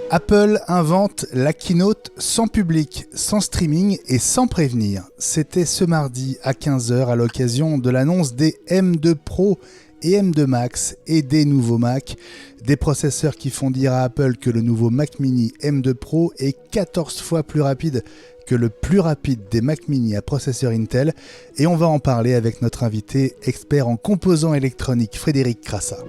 Apple invente la keynote sans public, sans streaming et sans prévenir. C'était ce mardi à 15h à l'occasion de l'annonce des M2 Pro et M2 Max et des nouveaux Mac. Des processeurs qui font dire à Apple que le nouveau Mac mini M2 Pro est 14 fois plus rapide que le plus rapide des Mac mini à processeur Intel. Et on va en parler avec notre invité, expert en composants électroniques, Frédéric Crassa.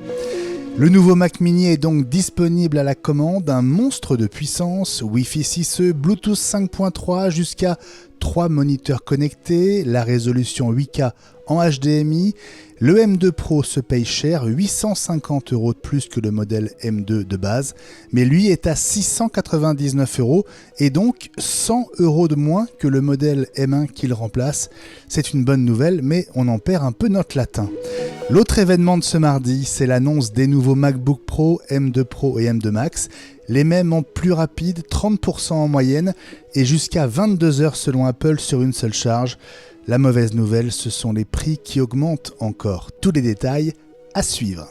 Le nouveau Mac mini est donc disponible à la commande, un monstre de puissance, Wi-Fi 6E, Bluetooth 5.3 jusqu'à 3 moniteurs connectés, la résolution 8K en HDMI. Le M2 Pro se paye cher, 850 € de plus que le modèle M2 de base, mais lui est à 699 € et donc 100 € de moins que le modèle M1 qu'il remplace. C'est une bonne nouvelle, mais on en perd un peu notre latin. L'autre événement de ce mardi, c'est l'annonce des nouveaux MacBook Pro, M2 Pro et M2 Max. Les mêmes en plus rapide, 30% en moyenne et jusqu'à 22 heures selon Apple sur une seule charge. La mauvaise nouvelle, ce sont les prix qui augmentent encore. Tous les détails à suivre.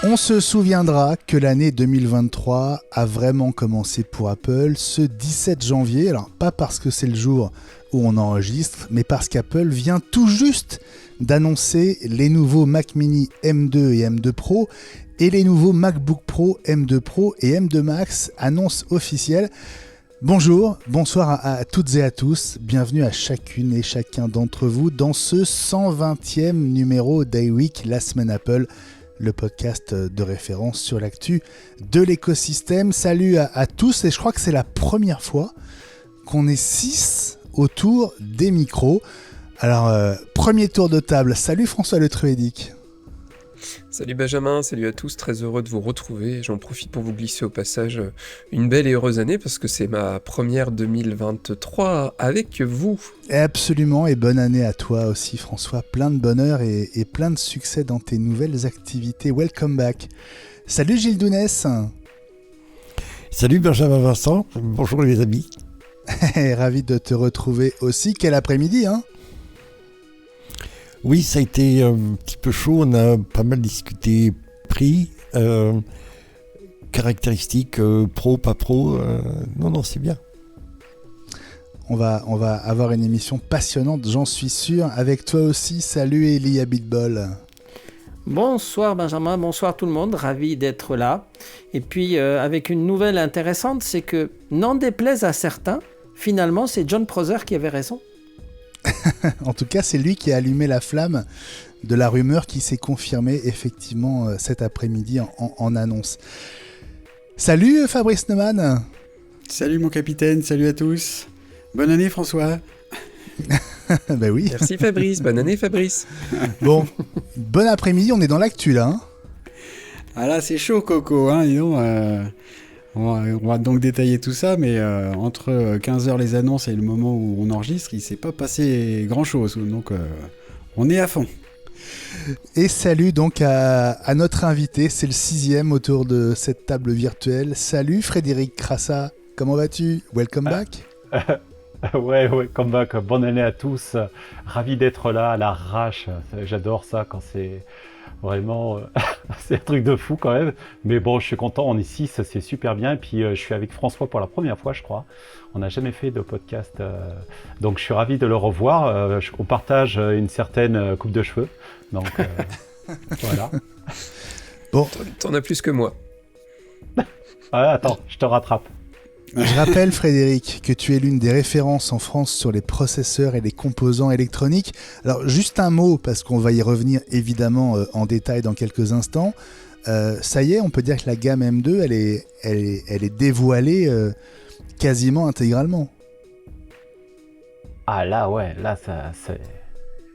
On se souviendra que l'année 2023 a vraiment commencé pour Apple ce 17 janvier. Alors, pas parce que c'est le jour où on enregistre, mais parce qu'Apple vient tout juste d'annoncer les nouveaux Mac mini M2 et M2 Pro et les nouveaux MacBook Pro, M2 Pro et M2 Max, annonce officielle. Bonjour, bonsoir à toutes et à tous, bienvenue à chacune et chacun d'entre vous dans ce 120e numéro d'iWeek, la semaine Apple, le podcast de référence sur l'actu de l'écosystème. Salut à tous, et je crois que c'est la première fois qu'on est 6 autour des micros. Alors, premier tour de table. Salut François Le Truédic. Salut Benjamin, salut à tous, très heureux de vous retrouver. J'en profite pour vous glisser au passage une belle et heureuse année parce que c'est ma première 2023 avec vous. Absolument, et bonne année à toi aussi François, plein de bonheur et plein de succès dans tes nouvelles activités. Welcome back. Salut Gilles Dounès. Salut Benjamin Vincent, bonjour les amis. Ravi de te retrouver aussi, quel après-midi hein. Oui, ça a été un petit peu chaud, on a pas mal discuté prix, caractéristiques, pro, pas pro, non, c'est bien. On va avoir une émission passionnante, j'en suis sûr, avec toi aussi. Salut Elie Abitbol. Bonsoir Benjamin, bonsoir tout le monde, ravi d'être là. Et puis avec une nouvelle intéressante, c'est que, n'en déplaise à certains, finalement c'est John Prosser qui avait raison. En tout cas, c'est lui qui a allumé la flamme de la rumeur qui s'est confirmée effectivement cet après-midi en annonce. Salut Fabrice Neumann. Salut mon capitaine, salut à tous. Bonne année François. Ben oui. Merci Fabrice, bonne année Fabrice. Bon, bon après-midi, on est dans l'actu là. Hein. Ah là c'est chaud Coco, hein, dis donc. On va donc détailler tout ça, mais entre 15h les annonces et le moment où on enregistre, il ne s'est pas passé grand-chose, donc on est à fond. Et salut donc à notre invité, c'est le 6e autour de cette table virtuelle. Salut Frédéric Crassa, comment vas-tu? Welcome back. Ouais, welcome back, bonne année à tous, ravi d'être là à l'arrache, j'adore ça quand c'est... Vraiment, c'est un truc de fou quand même. Mais bon, je suis content, on est 6, c'est super bien. Et puis, je suis avec François pour la première fois, je crois. On n'a jamais fait de podcast. Donc, je suis ravi de le revoir. On partage une certaine coupe de cheveux. Donc, voilà. Bon. T'en as plus que moi. Attends, je te rattrape. Je rappelle, Frédéric, que tu es l'une des références en France sur les processeurs et les composants électroniques. Alors, juste un mot, parce qu'on va y revenir évidemment en détail dans quelques instants. Ça y est, on peut dire que la gamme M2, elle est dévoilée quasiment intégralement. Ah là, ouais, là,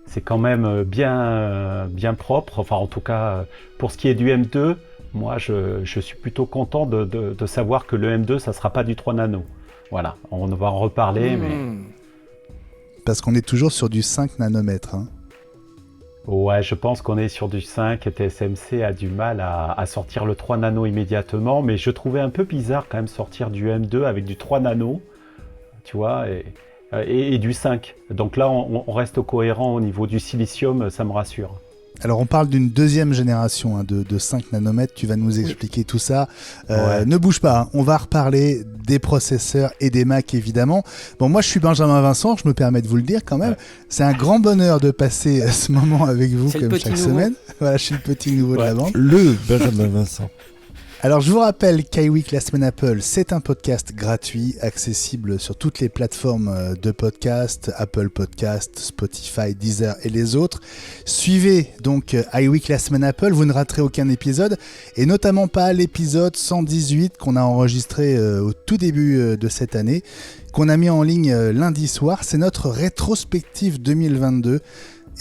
c'est quand même bien propre. Enfin, en tout cas, pour ce qui est du M2, moi, je suis plutôt content de savoir que le M2, ça ne sera pas du 3 nano. Voilà, on va en reparler, mais... Parce qu'on est toujours sur du 5 nanomètres. Hein. Ouais, je pense qu'on est sur du 5 et TSMC a du mal à sortir le 3 nano immédiatement, mais je trouvais un peu bizarre quand même sortir du M2 avec du 3 nano, tu vois, et du 5. Donc là, on reste cohérent au niveau du silicium, ça me rassure. Alors on parle d'une deuxième génération de 5 nanomètres, tu vas nous expliquer tout ça. Ouais. Ne bouge pas, hein. On va reparler des processeurs et des Mac évidemment. Bon, moi je suis Benjamin Vincent, je me permets de vous le dire quand même. Ouais. C'est un grand bonheur de passer ce moment avec vous comme chaque semaine. Voilà, je suis le petit nouveau de la bande. Le Benjamin Vincent. Alors je vous rappelle qu'iWeek la semaine Apple, c'est un podcast gratuit, accessible sur toutes les plateformes de podcast, Apple Podcast, Spotify, Deezer et les autres. Suivez donc iWeek la semaine Apple, vous ne raterez aucun épisode, et notamment pas l'épisode 118 qu'on a enregistré au tout début de cette année, qu'on a mis en ligne lundi soir. C'est notre rétrospective 2022.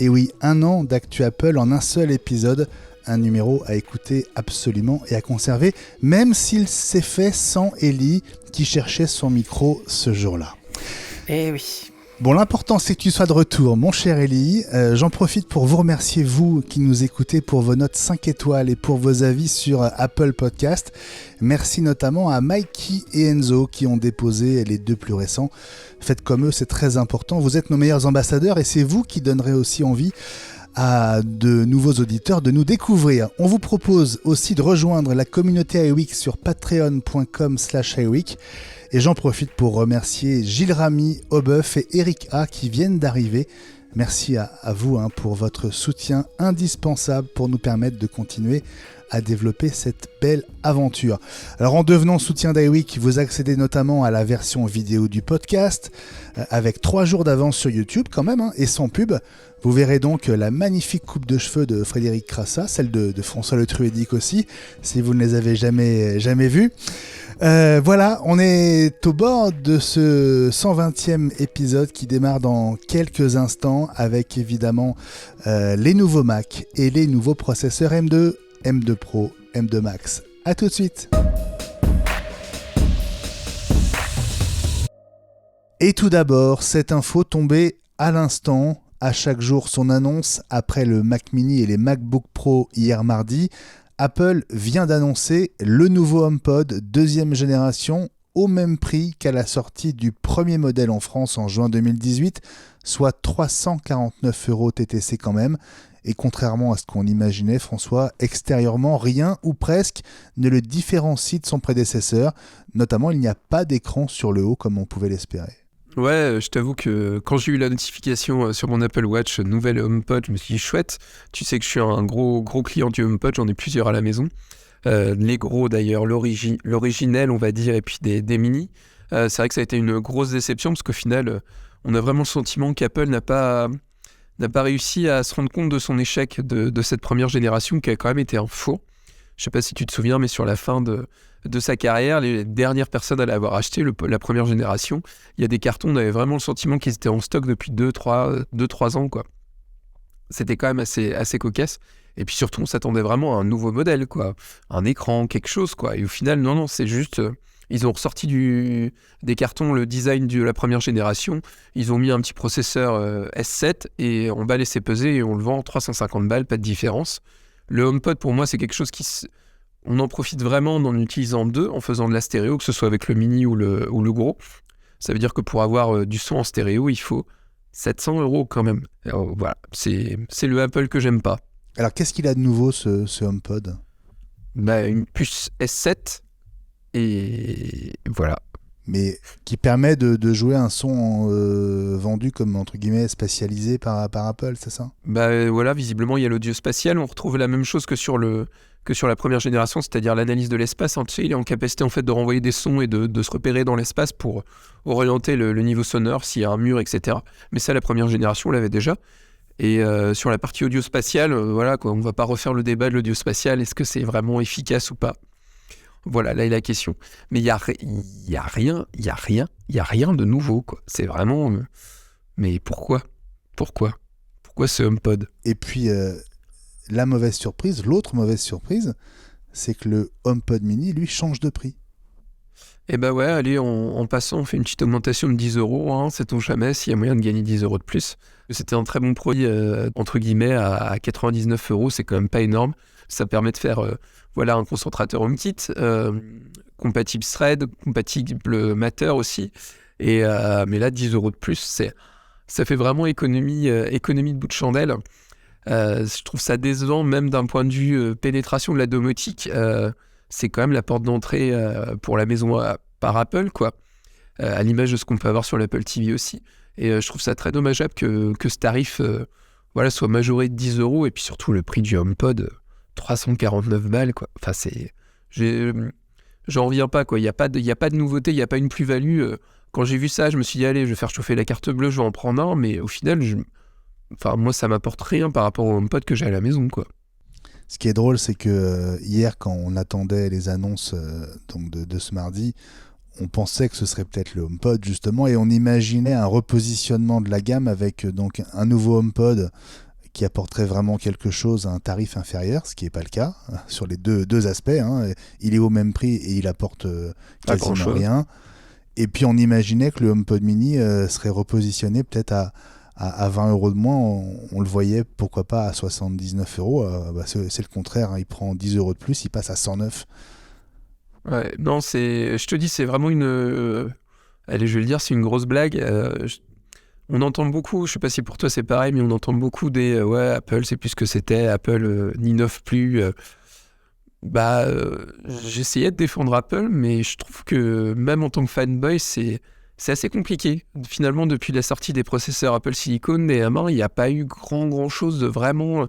Et oui, 1 an d'Actu Apple en un seul épisode. Un numéro à écouter absolument et à conserver, même s'il s'est fait sans Ellie qui cherchait son micro ce jour-là. Eh oui. Bon, l'important c'est que tu sois de retour, mon cher Ellie. J'en profite pour vous remercier, vous qui nous écoutez, pour vos notes 5 étoiles et pour vos avis sur Apple Podcast. Merci notamment à Mikey et Enzo qui ont déposé les 2 plus récents. Faites comme eux, c'est très important. Vous êtes nos meilleurs ambassadeurs et c'est vous qui donnerez aussi envie à de nouveaux auditeurs de nous découvrir. On vous propose aussi de rejoindre la communauté iWeek sur patreon.com/iWeek. Et j'en profite pour remercier Gilles Ramy, Aubeuf et Eric A qui viennent d'arriver. Merci à vous pour votre soutien indispensable pour nous permettre de continuer à développer cette belle aventure. Alors en devenant soutien d'iWeek, vous accédez notamment à la version vidéo du podcast, avec 3 jours d'avance sur YouTube quand même, et sans pub. Vous verrez donc la magnifique coupe de cheveux de Frédéric Crassa, celle de François Le Truédic aussi, si vous ne les avez jamais vues. Voilà, on est au bord de ce 120e épisode qui démarre dans quelques instants avec évidemment les nouveaux Mac et les nouveaux processeurs M2 Pro, M2 Max. A tout de suite. Et tout d'abord, cette info tombée à l'instant, à chaque jour son annonce après le Mac Mini et les MacBook Pro hier mardi. Apple vient d'annoncer le nouveau HomePod 2e génération au même prix qu'à la sortie du premier modèle en France en juin 2018, soit 349 € TTC quand même. Et contrairement à ce qu'on imaginait, François, extérieurement, rien ou presque ne le différencie de son prédécesseur. Notamment, il n'y a pas d'écran sur le haut comme on pouvait l'espérer. Ouais, je t'avoue que quand j'ai eu la notification sur mon Apple Watch, nouvelle HomePod, je me suis dit chouette. Tu sais que je suis un gros client du HomePod, j'en ai plusieurs à la maison. Les gros d'ailleurs, l'originel on va dire, et puis des mini. C'est vrai que ça a été une grosse déception parce qu'au final, on a vraiment le sentiment qu'Apple n'a pas réussi à se rendre compte de son échec de cette première génération qui a quand même été un four. Je sais pas si tu te souviens, mais sur la fin de sa carrière, les dernières personnes à l'avoir acheté, la première génération, il y a des cartons, on avait vraiment le sentiment qu'ils étaient en stock depuis 2-3 ans, quoi. C'était quand même assez cocasse. Et puis surtout, on s'attendait vraiment à un nouveau modèle, quoi. Un écran, quelque chose, quoi. Et au final, non, c'est juste... Ils ont ressorti des cartons, le design de la première génération. Ils ont mis un petit processeur S7 et on va laisser peser et on le vend 350 balles, pas de différence. Le HomePod, pour moi, c'est quelque chose on en profite vraiment en utilisant 2, en faisant de la stéréo, que ce soit avec le mini ou le gros. Ça veut dire que pour avoir du son en stéréo, il faut 700 € quand même. Alors, voilà, c'est le Apple que j'aime pas. Alors, qu'est-ce qu'il a de nouveau, ce HomePod ? Une puce S7. Et voilà. Mais qui permet de jouer un son vendu comme entre guillemets spatialisé par Apple, c'est ça ? Voilà, visiblement il y a l'audio spatial. On retrouve la même chose que sur la première génération, c'est-à-dire l'analyse de l'espace. Tu sais, il est en capacité en fait de renvoyer des sons et de se repérer dans l'espace pour orienter le niveau sonore s'il y a un mur, etc. Mais ça, la première génération, on l'avait déjà. Et sur la partie audio spatiale, voilà quoi, on va pas refaire le débat de l'audio spatial. Est-ce que c'est vraiment efficace ou pas ? Voilà, là est la question. Mais il y a rien de nouveau, quoi. C'est vraiment... Mais pourquoi ce HomePod ? Et puis, l'autre mauvaise surprise, c'est que le HomePod mini, lui, change de prix. Et bah ouais, allez, en passant, on fait une petite augmentation de 10 euros, hein, sait-on jamais s'il y a moyen de gagner 10 euros de plus. C'était un très bon produit, entre guillemets, à 99 euros, c'est quand même pas énorme. Ça permet de faire un concentrateur HomeKit, compatible Thread, compatible Matter aussi. Mais là, 10 euros de plus, ça fait vraiment économie de bout de chandelle. Je trouve ça décevant, même d'un point de vue pénétration de la domotique. C'est quand même la porte d'entrée pour la maison par Apple, quoi. À l'image de ce qu'on peut avoir sur l'Apple TV aussi. Et je trouve ça très dommageable que ce tarif soit majoré de 10 euros. Et puis surtout, le prix du HomePod, 349 balles, quoi. Enfin, j'en reviens pas, quoi. Il n'y a pas de nouveauté, il n'y a pas une plus-value. Quand j'ai vu ça, je me suis dit, allez, je vais faire chauffer la carte bleue, je vais en prendre un. Mais au final, moi, ça m'apporte rien par rapport au HomePod que j'ai à la maison, quoi. Ce qui est drôle, c'est que hier, quand on attendait les annonces donc de ce mardi, on pensait que ce serait peut-être le HomePod, justement, et on imaginait un repositionnement de la gamme avec donc un nouveau HomePod qui apporterait vraiment quelque chose à un tarif inférieur, ce qui n'est pas le cas, sur les deux aspects. Hein. Il est au même prix et il apporte quasiment rien. Et puis on imaginait que le HomePod mini serait repositionné peut-être à 20 euros de moins. On le voyait, pourquoi pas, à 79 euros. C'est le contraire, hein. Il prend 10 euros de plus, il passe à 109. Ouais, non, je te dis, c'est vraiment allez, je vais le dire, c'est une grosse blague. On entend beaucoup, je sais pas si pour toi c'est pareil, mais on entend beaucoup des Apple, c'est plus ce que c'était, Apple n'innove plus. J'essayais de défendre Apple, mais je trouve que même en tant que fanboy, c'est assez compliqué. Finalement, depuis la sortie des processeurs Apple Silicon, des M1, il n'y a pas eu grand chose de vraiment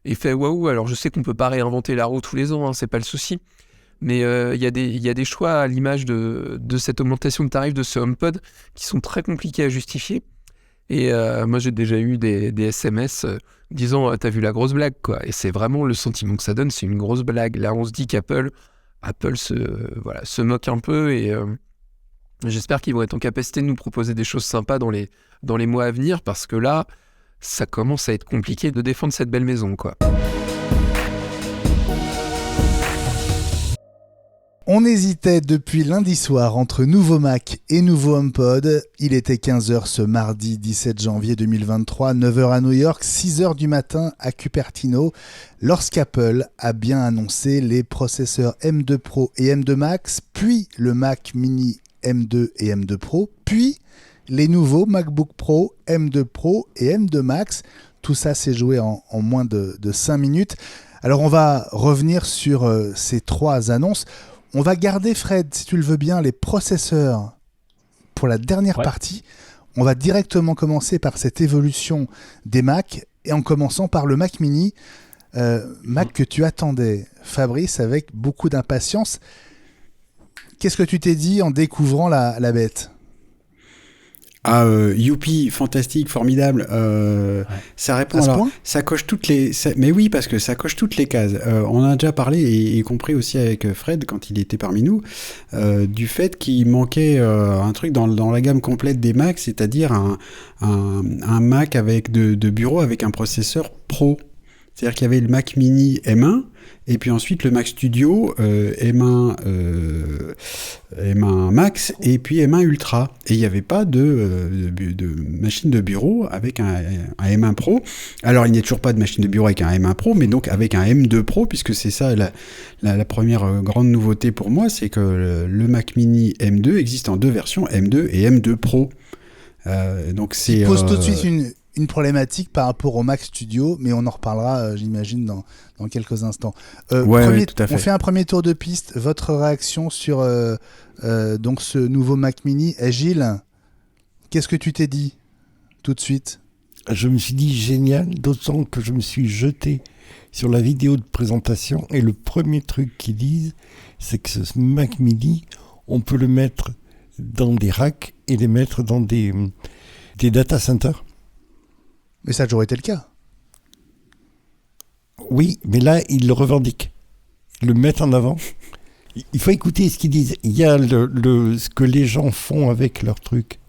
effet waouh. Alors je sais qu'on peut pas réinventer la roue tous les ans, hein, c'est pas le souci. Mais il y a des choix à l'image de cette augmentation de tarif de ce HomePod qui sont très compliqués à justifier. Et moi, j'ai déjà eu des SMS disant « T'as vu la grosse blague ?» quoi. Et c'est vraiment le sentiment que ça donne, c'est une grosse blague. Là, on se dit qu'Apple se moque un peu et j'espère qu'ils vont être en capacité de nous proposer des choses sympas dans les mois à venir parce que là, ça commence à être compliqué de défendre cette belle maison, quoi. On hésitait depuis lundi soir entre nouveau Mac et nouveau HomePod. Il était 15h ce mardi 17 janvier 2023, 9h à New York, 6h du matin à Cupertino, lorsqu'Apple a bien annoncé les processeurs M2 Pro et M2 Max, puis le Mac mini M2 et M2 Pro, puis les nouveaux MacBook Pro, M2 Pro et M2 Max. Tout ça s'est joué en moins de 5 minutes. Alors on va revenir sur ces trois annonces. On va garder, Fred, si tu le veux bien, les processeurs pour la dernière partie. On va directement commencer par cette évolution des Mac, et en commençant par le Mac mini. Mac que tu attendais, Fabrice, avec beaucoup d'impatience. Qu'est-ce que tu t'es dit en découvrant la bête ? Youpi, fantastique, formidable. Ça répond. Alors, ça coche toutes les. Mais oui, parce que ça coche toutes les cases. On en a déjà parlé et compris aussi avec Fred quand il était parmi nous du fait qu'il manquait un truc dans la gamme complète des Macs, c'est-à-dire un Mac avec de bureau avec un processeur Pro. C'est-à-dire qu'il y avait le Mac Mini M1 et puis ensuite le Mac Studio M1 Max et puis M1 Ultra. Et il n'y avait pas de machine de bureau avec un M1 Pro. Alors il n'y a toujours pas de machine de bureau avec un M1 Pro, mais donc avec un M2 Pro, puisque c'est ça la première grande nouveauté pour moi, c'est que le Mac Mini M2 existe en deux versions, M2 et M2 Pro. Donc c'est... Il pose tout de suite une problématique par rapport au Mac Studio, mais on en reparlera, j'imagine, dans quelques instants. Tout à fait. On fait un premier tour de piste. Votre réaction sur donc ce nouveau Mac Mini. Gilles, qu'est-ce que tu t'es dit tout de suite ? Je me suis dit génial, d'autant que je me suis jeté sur la vidéo de présentation et le premier truc qu'ils disent, c'est que ce Mac Mini, on peut le mettre dans des racks et les mettre dans des data centers. Mais ça a toujours été le cas. Oui, mais là, ils le revendiquent. Ils le mettent en avant. Il faut écouter ce qu'ils disent. Il y a ce que les gens font avec leur truc,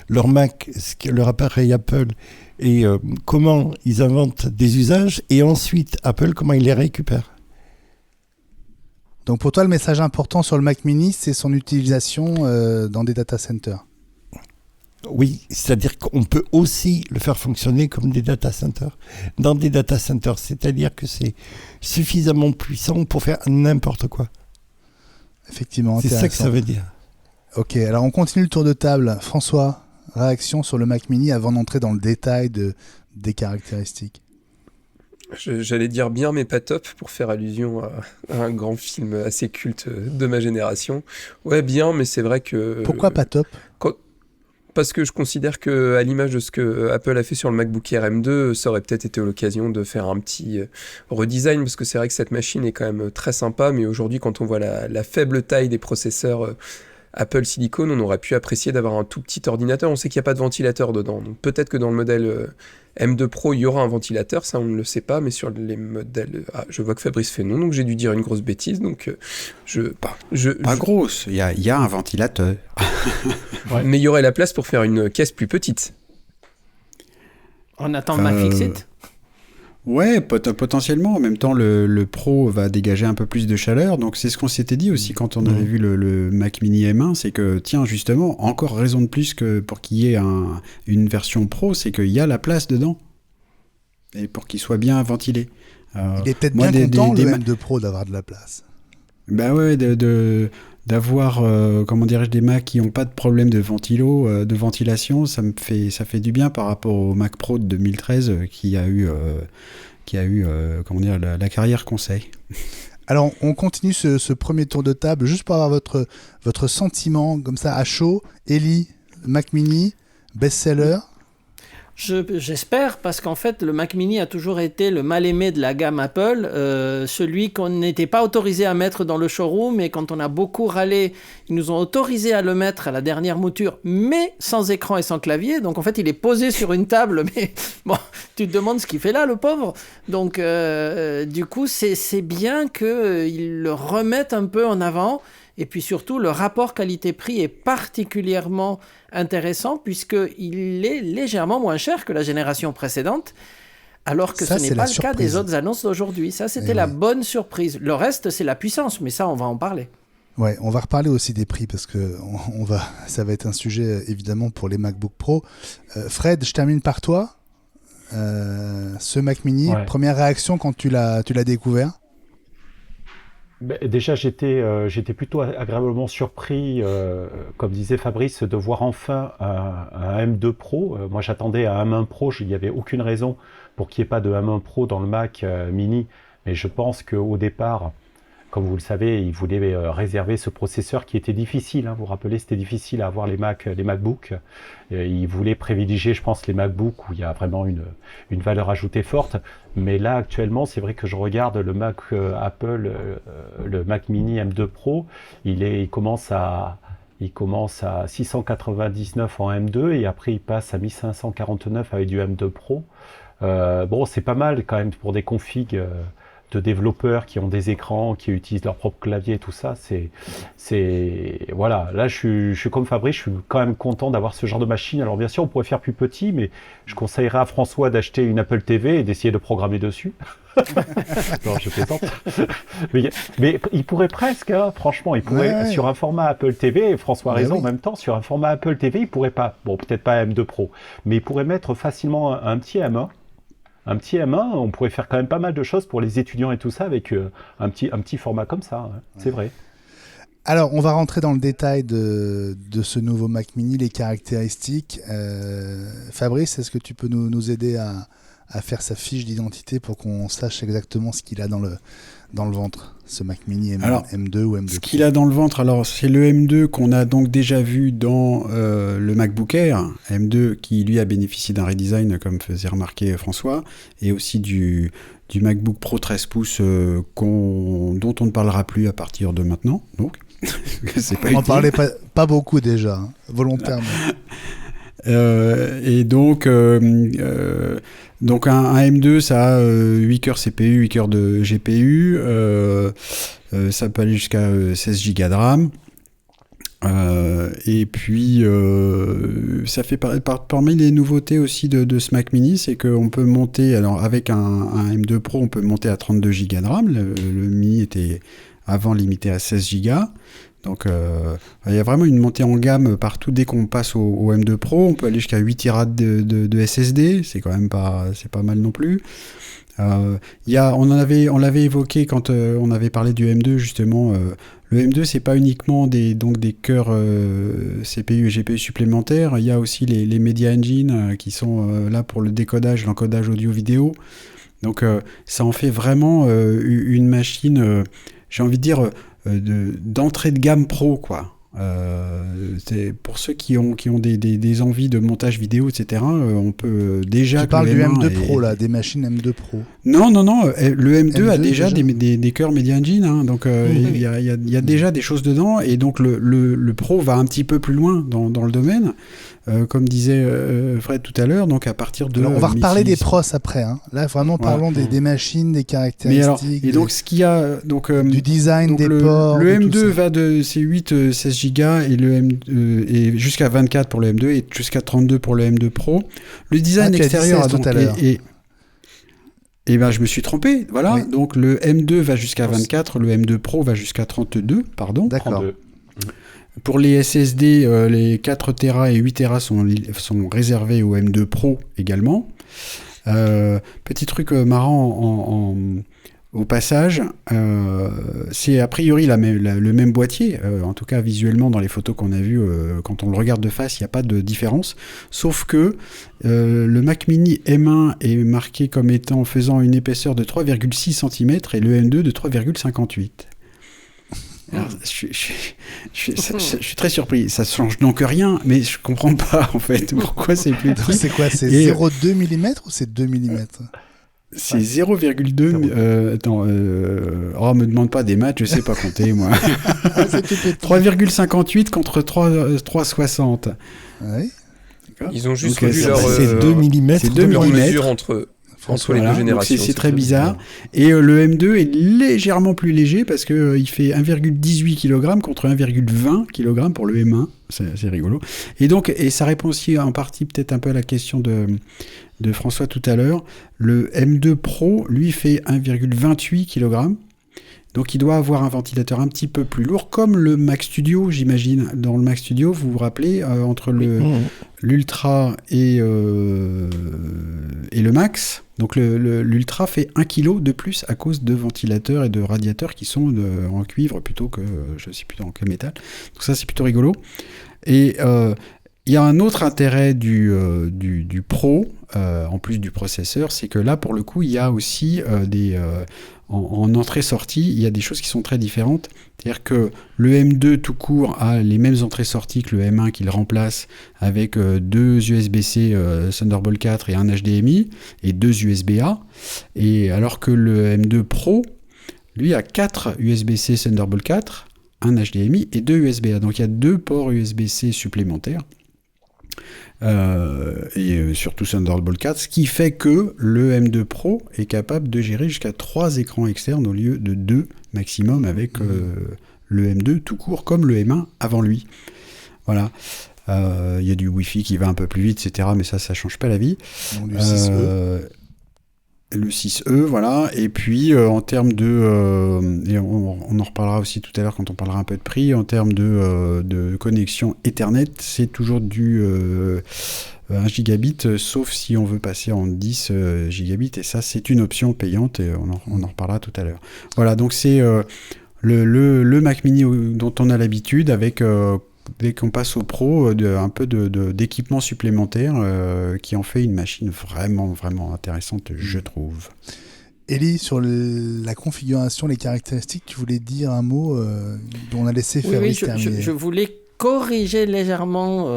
leur Mac, leur appareil Apple, et comment ils inventent des usages, et ensuite, Apple, comment il les récupère. Donc pour toi, le message important sur le Mac Mini, c'est son utilisation dans des data centers. Oui, c'est-à-dire qu'on peut aussi le faire fonctionner comme des data centers. Dans des data centers, c'est-à-dire que c'est suffisamment puissant pour faire n'importe quoi. Effectivement, c'est ça que ça veut dire. Ok, alors on continue le tour de table. François, réaction sur le Mac Mini avant d'entrer dans le détail des caractéristiques. J'allais dire bien, mais pas top, pour faire allusion à un grand film assez culte de ma génération. Ouais, bien, mais c'est vrai que... Pourquoi pas top ? Parce que je considère que, à l'image de ce que Apple a fait sur le MacBook Air M2, ça aurait peut-être été l'occasion de faire un petit redesign, parce que c'est vrai que cette machine est quand même très sympa, mais aujourd'hui, quand on voit la faible taille des processeurs Apple Silicon, on aurait pu apprécier d'avoir un tout petit ordinateur. On sait qu'il n'y a pas de ventilateur dedans, donc peut-être que dans le modèle M2 Pro, il y aura un ventilateur, ça on ne le sait pas, mais sur les modèles... Ah, je vois que Fabrice fait non, donc j'ai dû dire une grosse bêtise, donc Pas grosse, il y a un ventilateur. Ouais. Mais il y aurait la place pour faire une caisse plus petite. On attend le McFixit. Ouais, potentiellement. En même temps, le Pro va dégager un peu plus de chaleur. Donc, c'est ce qu'on s'était dit aussi quand on avait vu le Mac Mini M1. C'est que, tiens, justement, encore raison de plus que pour qu'il y ait une version Pro, c'est qu'il y a la place dedans. Et pour qu'il soit bien ventilé. Il est peut-être bien content, le M2 Pro, d'avoir de la place. Bah ouais, d'avoir, comment dirais-je, des Macs qui n'ont pas de problème de ventilation, ça fait du bien par rapport au Mac Pro de 2013 qui a eu comment dire, la carrière qu'on sait. Alors, on continue ce premier tour de table, juste pour avoir votre sentiment, comme ça, à chaud. Ellie, Mac Mini, best-seller. J'espère, parce qu'en fait, le Mac Mini a toujours été le mal-aimé de la gamme Apple, celui qu'on n'était pas autorisé à mettre dans le showroom, et quand on a beaucoup râlé, ils nous ont autorisé à le mettre à la dernière mouture, mais sans écran et sans clavier. Donc en fait, il est posé sur une table, mais bon, tu te demandes ce qu'il fait là, le pauvre. Donc du coup, c'est bien qu'ils le remettent un peu en avant. Et puis surtout, le rapport qualité-prix est particulièrement intéressant puisqu'il est légèrement moins cher que la génération précédente, alors que ce n'est pas le cas des autres annonces d'aujourd'hui. Ça, c'était la bonne surprise. Le reste, c'est la puissance, mais ça, on va en parler. Ouais, on va reparler aussi des prix parce que ça va être un sujet évidemment pour les MacBook Pro. Fred, je termine par toi. Ce Mac Mini, première réaction quand tu l'as découvert? Déjà, j'étais plutôt agréablement surpris, comme disait Fabrice, de voir enfin un M2 Pro. Moi, j'attendais un M1 Pro, il n'y avait aucune raison pour qu'il n'y ait pas de M1 Pro dans le Mac Mini. Mais je pense qu'au départ, comme vous le savez, ils voulaient réserver ce processeur qui était difficile. Vous vous rappelez, c'était difficile à avoir les MacBooks. Ils voulaient privilégier, je pense, les MacBooks où il y a vraiment une valeur ajoutée forte. Mais là, actuellement, c'est vrai que je regarde le Mac Apple, le Mac Mini M2 Pro, il commence à 699 en M2 et après il passe à 1549 avec du M2 Pro. Bon, c'est pas mal quand même pour des configs de développeurs qui ont des écrans, qui utilisent leur propre clavier et tout ça. Voilà, là je suis comme Fabrice, je suis quand même content d'avoir ce genre de machine. Alors bien sûr, on pourrait faire plus petit, mais je conseillerais à François d'acheter une Apple TV et d'essayer de programmer dessus. Non, je plaisante. Mais il pourrait presque, franchement, il pourrait, sur un format Apple TV, François a raison, en même temps, sur un format Apple TV, il pourrait pas, bon, peut-être pas M2 Pro, mais il pourrait mettre facilement un petit M1. Un petit M1, on pourrait faire quand même pas mal de choses pour les étudiants et tout ça avec un petit format comme ça, c'est vrai. Alors, on va rentrer dans le détail de ce nouveau Mac Mini, les caractéristiques. Fabrice, est-ce que tu peux nous aider à faire sa fiche d'identité pour qu'on sache exactement ce qu'il a dans le ventre, ce Mac Mini M2 ou M2 Ce qu'il a dans le ventre, alors c'est le M2 qu'on a donc déjà vu dans le MacBook Air, M2 qui lui a bénéficié d'un redesign comme faisait remarquer François, et aussi du MacBook Pro 13 pouces dont on ne parlera plus à partir de maintenant. Donc, c'est pas on n'en parlait pas beaucoup déjà, volontairement. Et donc un M2, ça a 8 cœurs CPU, 8 cœurs de GPU, ça peut aller jusqu'à 16 Go de RAM. Et puis, ça fait parmi les nouveautés aussi de ce Mac Mini, c'est qu'on peut monter, alors avec un M2 Pro, on peut monter à 32 Go de RAM. Le Mini était avant limité à 16 Go. Donc il y a vraiment une montée en gamme partout. Dès qu'on passe au M2 Pro, on peut aller jusqu'à 8 Tera de SSD, c'est quand même pas mal non plus. On l'avait évoqué quand on avait parlé du M2 justement. Le M2, c'est pas uniquement des cœurs CPU et GPU supplémentaires. Il y a aussi les Media Engine qui sont là pour le décodage, l'encodage audio-vidéo. Donc ça en fait vraiment une machine, j'ai envie de dire, d'entrée de gamme pro, quoi. C'est pour ceux qui ont des envies de montage vidéo, etc. On peut déjà. Tu parles du M2 Pro là, des machines M2 Pro. Non, le M2 a déjà déjà des cœurs Media Engine, hein, donc il y a déjà des choses dedans, et donc le Pro va un petit peu plus loin dans le domaine, comme disait Fred tout à l'heure, donc à partir de. Alors, on va reparler des pros après, hein. Là vraiment parlons des machines, des caractéristiques. Et donc ce qu'il y a du design des ports. Le M2 va de ces 8 16 Go et jusqu'à 24 pour le M2 et jusqu'à 32 pour le M2 Pro. Le design extérieur tout à l'heure. Et ben je me suis trompé, voilà. Oui. Donc le M2 va jusqu'à 24, le M2 Pro va jusqu'à 32, pardon. D'accord. 32. Pour les SSD, les 4 Tera et 8 Tera sont réservés au M2 Pro également. Petit truc marrant au passage, c'est a priori le même boîtier, en tout cas visuellement dans les photos qu'on a vues, quand on le regarde de face, il n'y a pas de différence, sauf que le Mac Mini M1 est marqué comme faisant une épaisseur de 3,6 cm et le M2 de 3,58. Alors, je suis très surpris. Ça change donc rien, mais je comprends pas en fait pourquoi c'est plus petit. C'est quoi? C'est 0,2 mm ou c'est 2 mm? C'est 0,2. Attends, me demande pas des maths, je sais pas compter moi. 3,58 contre 3,60. Oui. Ils ont juste Donc, revu leur, c'est 2 mm. C'est 2 leur mm. mesure entre les deux générations. C'est très bizarre. Et le M2 est légèrement plus léger parce que il fait 1,18 kg contre 1,20 kg pour le M1. C'est rigolo. Et ça répond aussi en partie peut-être un peu à la question de François tout à l'heure. Le M2 Pro, lui, fait 1,28 kg. Donc il doit avoir un ventilateur un petit peu plus lourd, comme le Mac Studio, j'imagine. Dans le Mac Studio, vous vous rappelez, entre l'Ultra et le Max. Donc l'Ultra fait 1 kg de plus à cause de ventilateurs et de radiateurs qui sont en cuivre plutôt que, je ne sais plus dans quel métal. Donc ça, c'est plutôt rigolo. Et il y a un autre intérêt du Pro, en plus du processeur, c'est que là, pour le coup, il y a aussi en entrée-sortie, il y a des choses qui sont très différentes. C'est-à-dire que le M2 tout court a les mêmes entrées-sorties que le M1 qui le remplace, avec 2 USB-C Thunderbolt 4 et un HDMI, et 2 USB-A. Et alors que le M2 Pro, lui, a 4 USB-C Thunderbolt 4, un HDMI et 2 USB-A. Donc il y a 2 ports USB-C supplémentaires. Et surtout Thunderbolt 4, ce qui fait que le M2 Pro est capable de gérer jusqu'à 3 écrans externes au lieu de 2 maximum avec le M2 tout court comme le M1 avant lui. Voilà. Il y a du Wi-Fi qui va un peu plus vite, etc. Mais ça change pas la vie. Donc, du 6E. Le 6E, voilà. Et puis, en termes et on en reparlera aussi tout à l'heure quand on parlera un peu de prix, en termes de connexion Ethernet, c'est toujours du 1 gigabit, sauf si on veut passer en 10 gigabits. Et ça, c'est une option payante, et on en reparlera tout à l'heure. Voilà, donc c'est le Mac Mini dont on a l'habitude, avec... dès qu'on passe au Pro, un peu d'équipement supplémentaire qui en fait une machine vraiment, vraiment intéressante, je trouve. Elie, sur la configuration, les caractéristiques, tu voulais dire un mot dont on a laissé Fabrice terminer. Je voulais corriger légèrement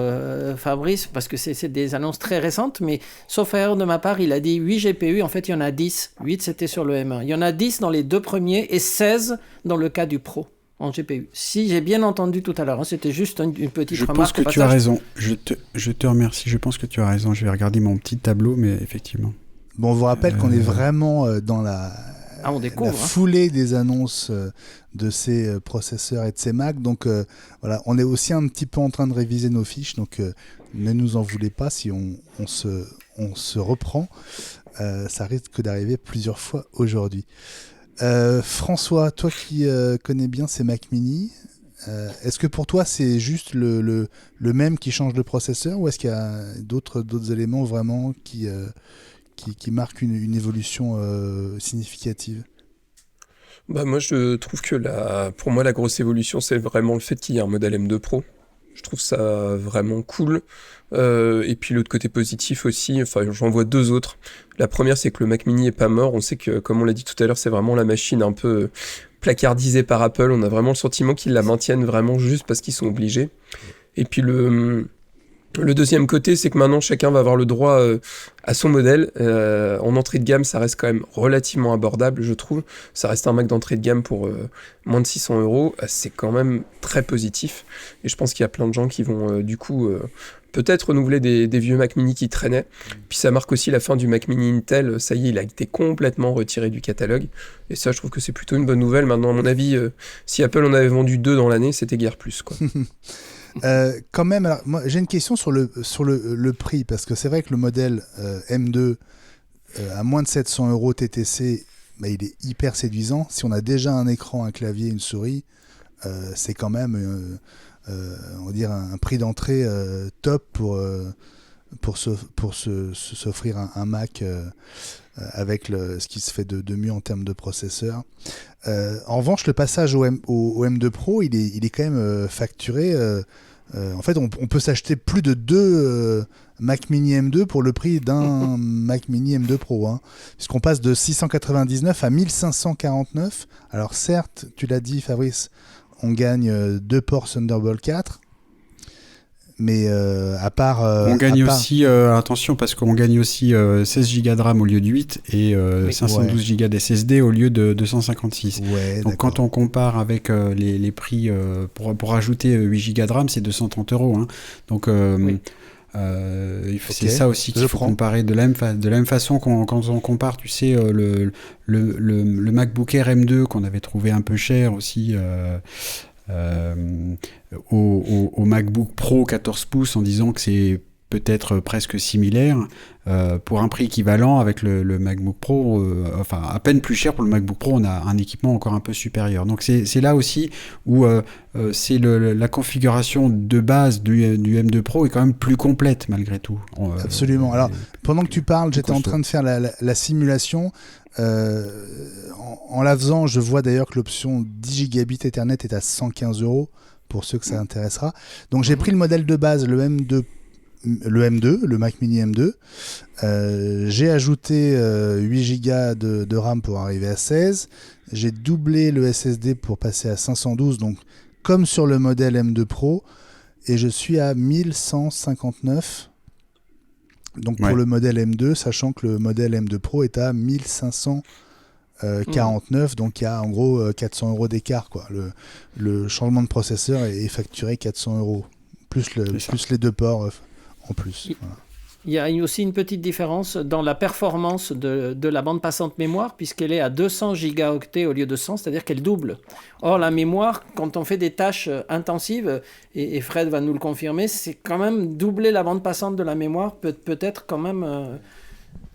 Fabrice, parce que c'est des annonces très récentes, mais sauf erreur de ma part, il a dit 8 GPU, en fait il y en a 10. 8 c'était sur le M1. Il y en a 10 dans les 2 premiers et 16 dans le cas du Pro. En GPU. Si j'ai bien entendu tout à l'heure, c'était juste une petite remarque. Je pense que tu as raison. Je te remercie. Je pense que tu as raison. Je vais regarder mon petit tableau, mais effectivement. Bon, on vous rappelle qu'on est vraiment dans la foulée des annonces de ces processeurs et de ces Mac. Donc voilà, on est aussi un petit peu en train de réviser nos fiches. Donc ne nous en voulez pas si on se reprend. Ça risque d'arriver plusieurs fois aujourd'hui. François, toi qui connais bien ces Mac Mini, est-ce que pour toi c'est juste le même qui change de processeur ou est-ce qu'il y a d'autres éléments vraiment qui marquent une évolution significative? Bah moi je trouve que pour moi la grosse évolution c'est vraiment le fait qu'il y ait un modèle M2 Pro. Je trouve ça vraiment cool. Et puis l'autre côté positif aussi, enfin j'en vois deux autres. La première c'est que le Mac Mini est pas mort. On sait que comme on l'a dit tout à l'heure c'est vraiment la machine un peu placardisée par Apple. On a vraiment le sentiment qu'ils la maintiennent vraiment juste parce qu'ils sont obligés. Et puis le deuxième côté, c'est que maintenant chacun va avoir le droit à son modèle. En entrée de gamme, ça reste quand même relativement abordable, je trouve. Ça reste un Mac d'entrée de gamme pour moins de 600 €. C'est quand même très positif. Et je pense qu'il y a plein de gens qui vont du coup peut-être renouveler des vieux Mac Mini qui traînaient. Puis ça marque aussi la fin du Mac Mini Intel. Ça y est, il a été complètement retiré du catalogue. Et ça, je trouve que c'est plutôt une bonne nouvelle. Maintenant, à mon avis, si Apple en avait vendu 2 dans l'année, c'était guère plus, quoi. Quand même, alors, moi, j'ai une question sur le prix, parce que c'est vrai que le modèle M2 à moins de 700 € TTC, bah, il est hyper séduisant. Si on a déjà un écran, un clavier, une souris, c'est quand même on va dire un prix d'entrée top pour s'offrir un Mac avec ce qui se fait de mieux en termes de processeur. En revanche, le passage au M2 Pro, il est quand même facturé. En fait, on peut s'acheter plus de 2 Mac Mini M2 pour le prix d'un Mac Mini M2 Pro. Hein, puisqu'on passe de 699 à 1549. Alors certes, tu l'as dit Fabrice, on gagne 2 ports Thunderbolt 4. Mais à part... on gagne aussi, attention, parce qu'on gagne aussi 16 Go de RAM au lieu de 8 et 512 Go d'SSD au lieu de 256. Ouais, donc quand on compare avec les prix pour ajouter 8 Go de RAM, c'est 230 €. Hein. Donc c'est ça aussi qu'il faut comparer de la même façon quand on compare, tu sais, le MacBook Air M2 qu'on avait trouvé un peu cher aussi... au MacBook Pro 14 pouces en disant que c'est peut-être presque similaire pour un prix équivalent avec le MacBook Pro, enfin à peine plus cher pour le MacBook Pro, on a un équipement encore un peu supérieur. Donc c'est là aussi où c'est la configuration de base du M2 Pro est quand même plus complète malgré tout. Absolument. Alors pendant que tu parles, j'étais en train de faire la simulation. En la faisant, je vois d'ailleurs que l'option 10 gigabits Ethernet est à 115 € pour ceux que ça intéressera. Donc j'ai pris le modèle de base, le M2, le Mac Mini M2. J'ai ajouté 8 Go de RAM pour arriver à 16. J'ai doublé le SSD pour passer à 512, donc comme sur le modèle M2 Pro, et je suis à 1159. Donc pour le modèle M2, sachant que le modèle M2 Pro est à 1549, donc il y a en gros 400 € d'écart, quoi. Le changement de processeur est facturé 400 €, plus les 2 ports en plus. Voilà. Il y a aussi une petite différence dans la performance de la bande passante mémoire, puisqu'elle est à 200 gigaoctets au lieu de 100, c'est-à-dire qu'elle double. Or, la mémoire, quand on fait des tâches intensives, et Fred va nous le confirmer, c'est quand même doubler la bande passante de la mémoire peut être quand même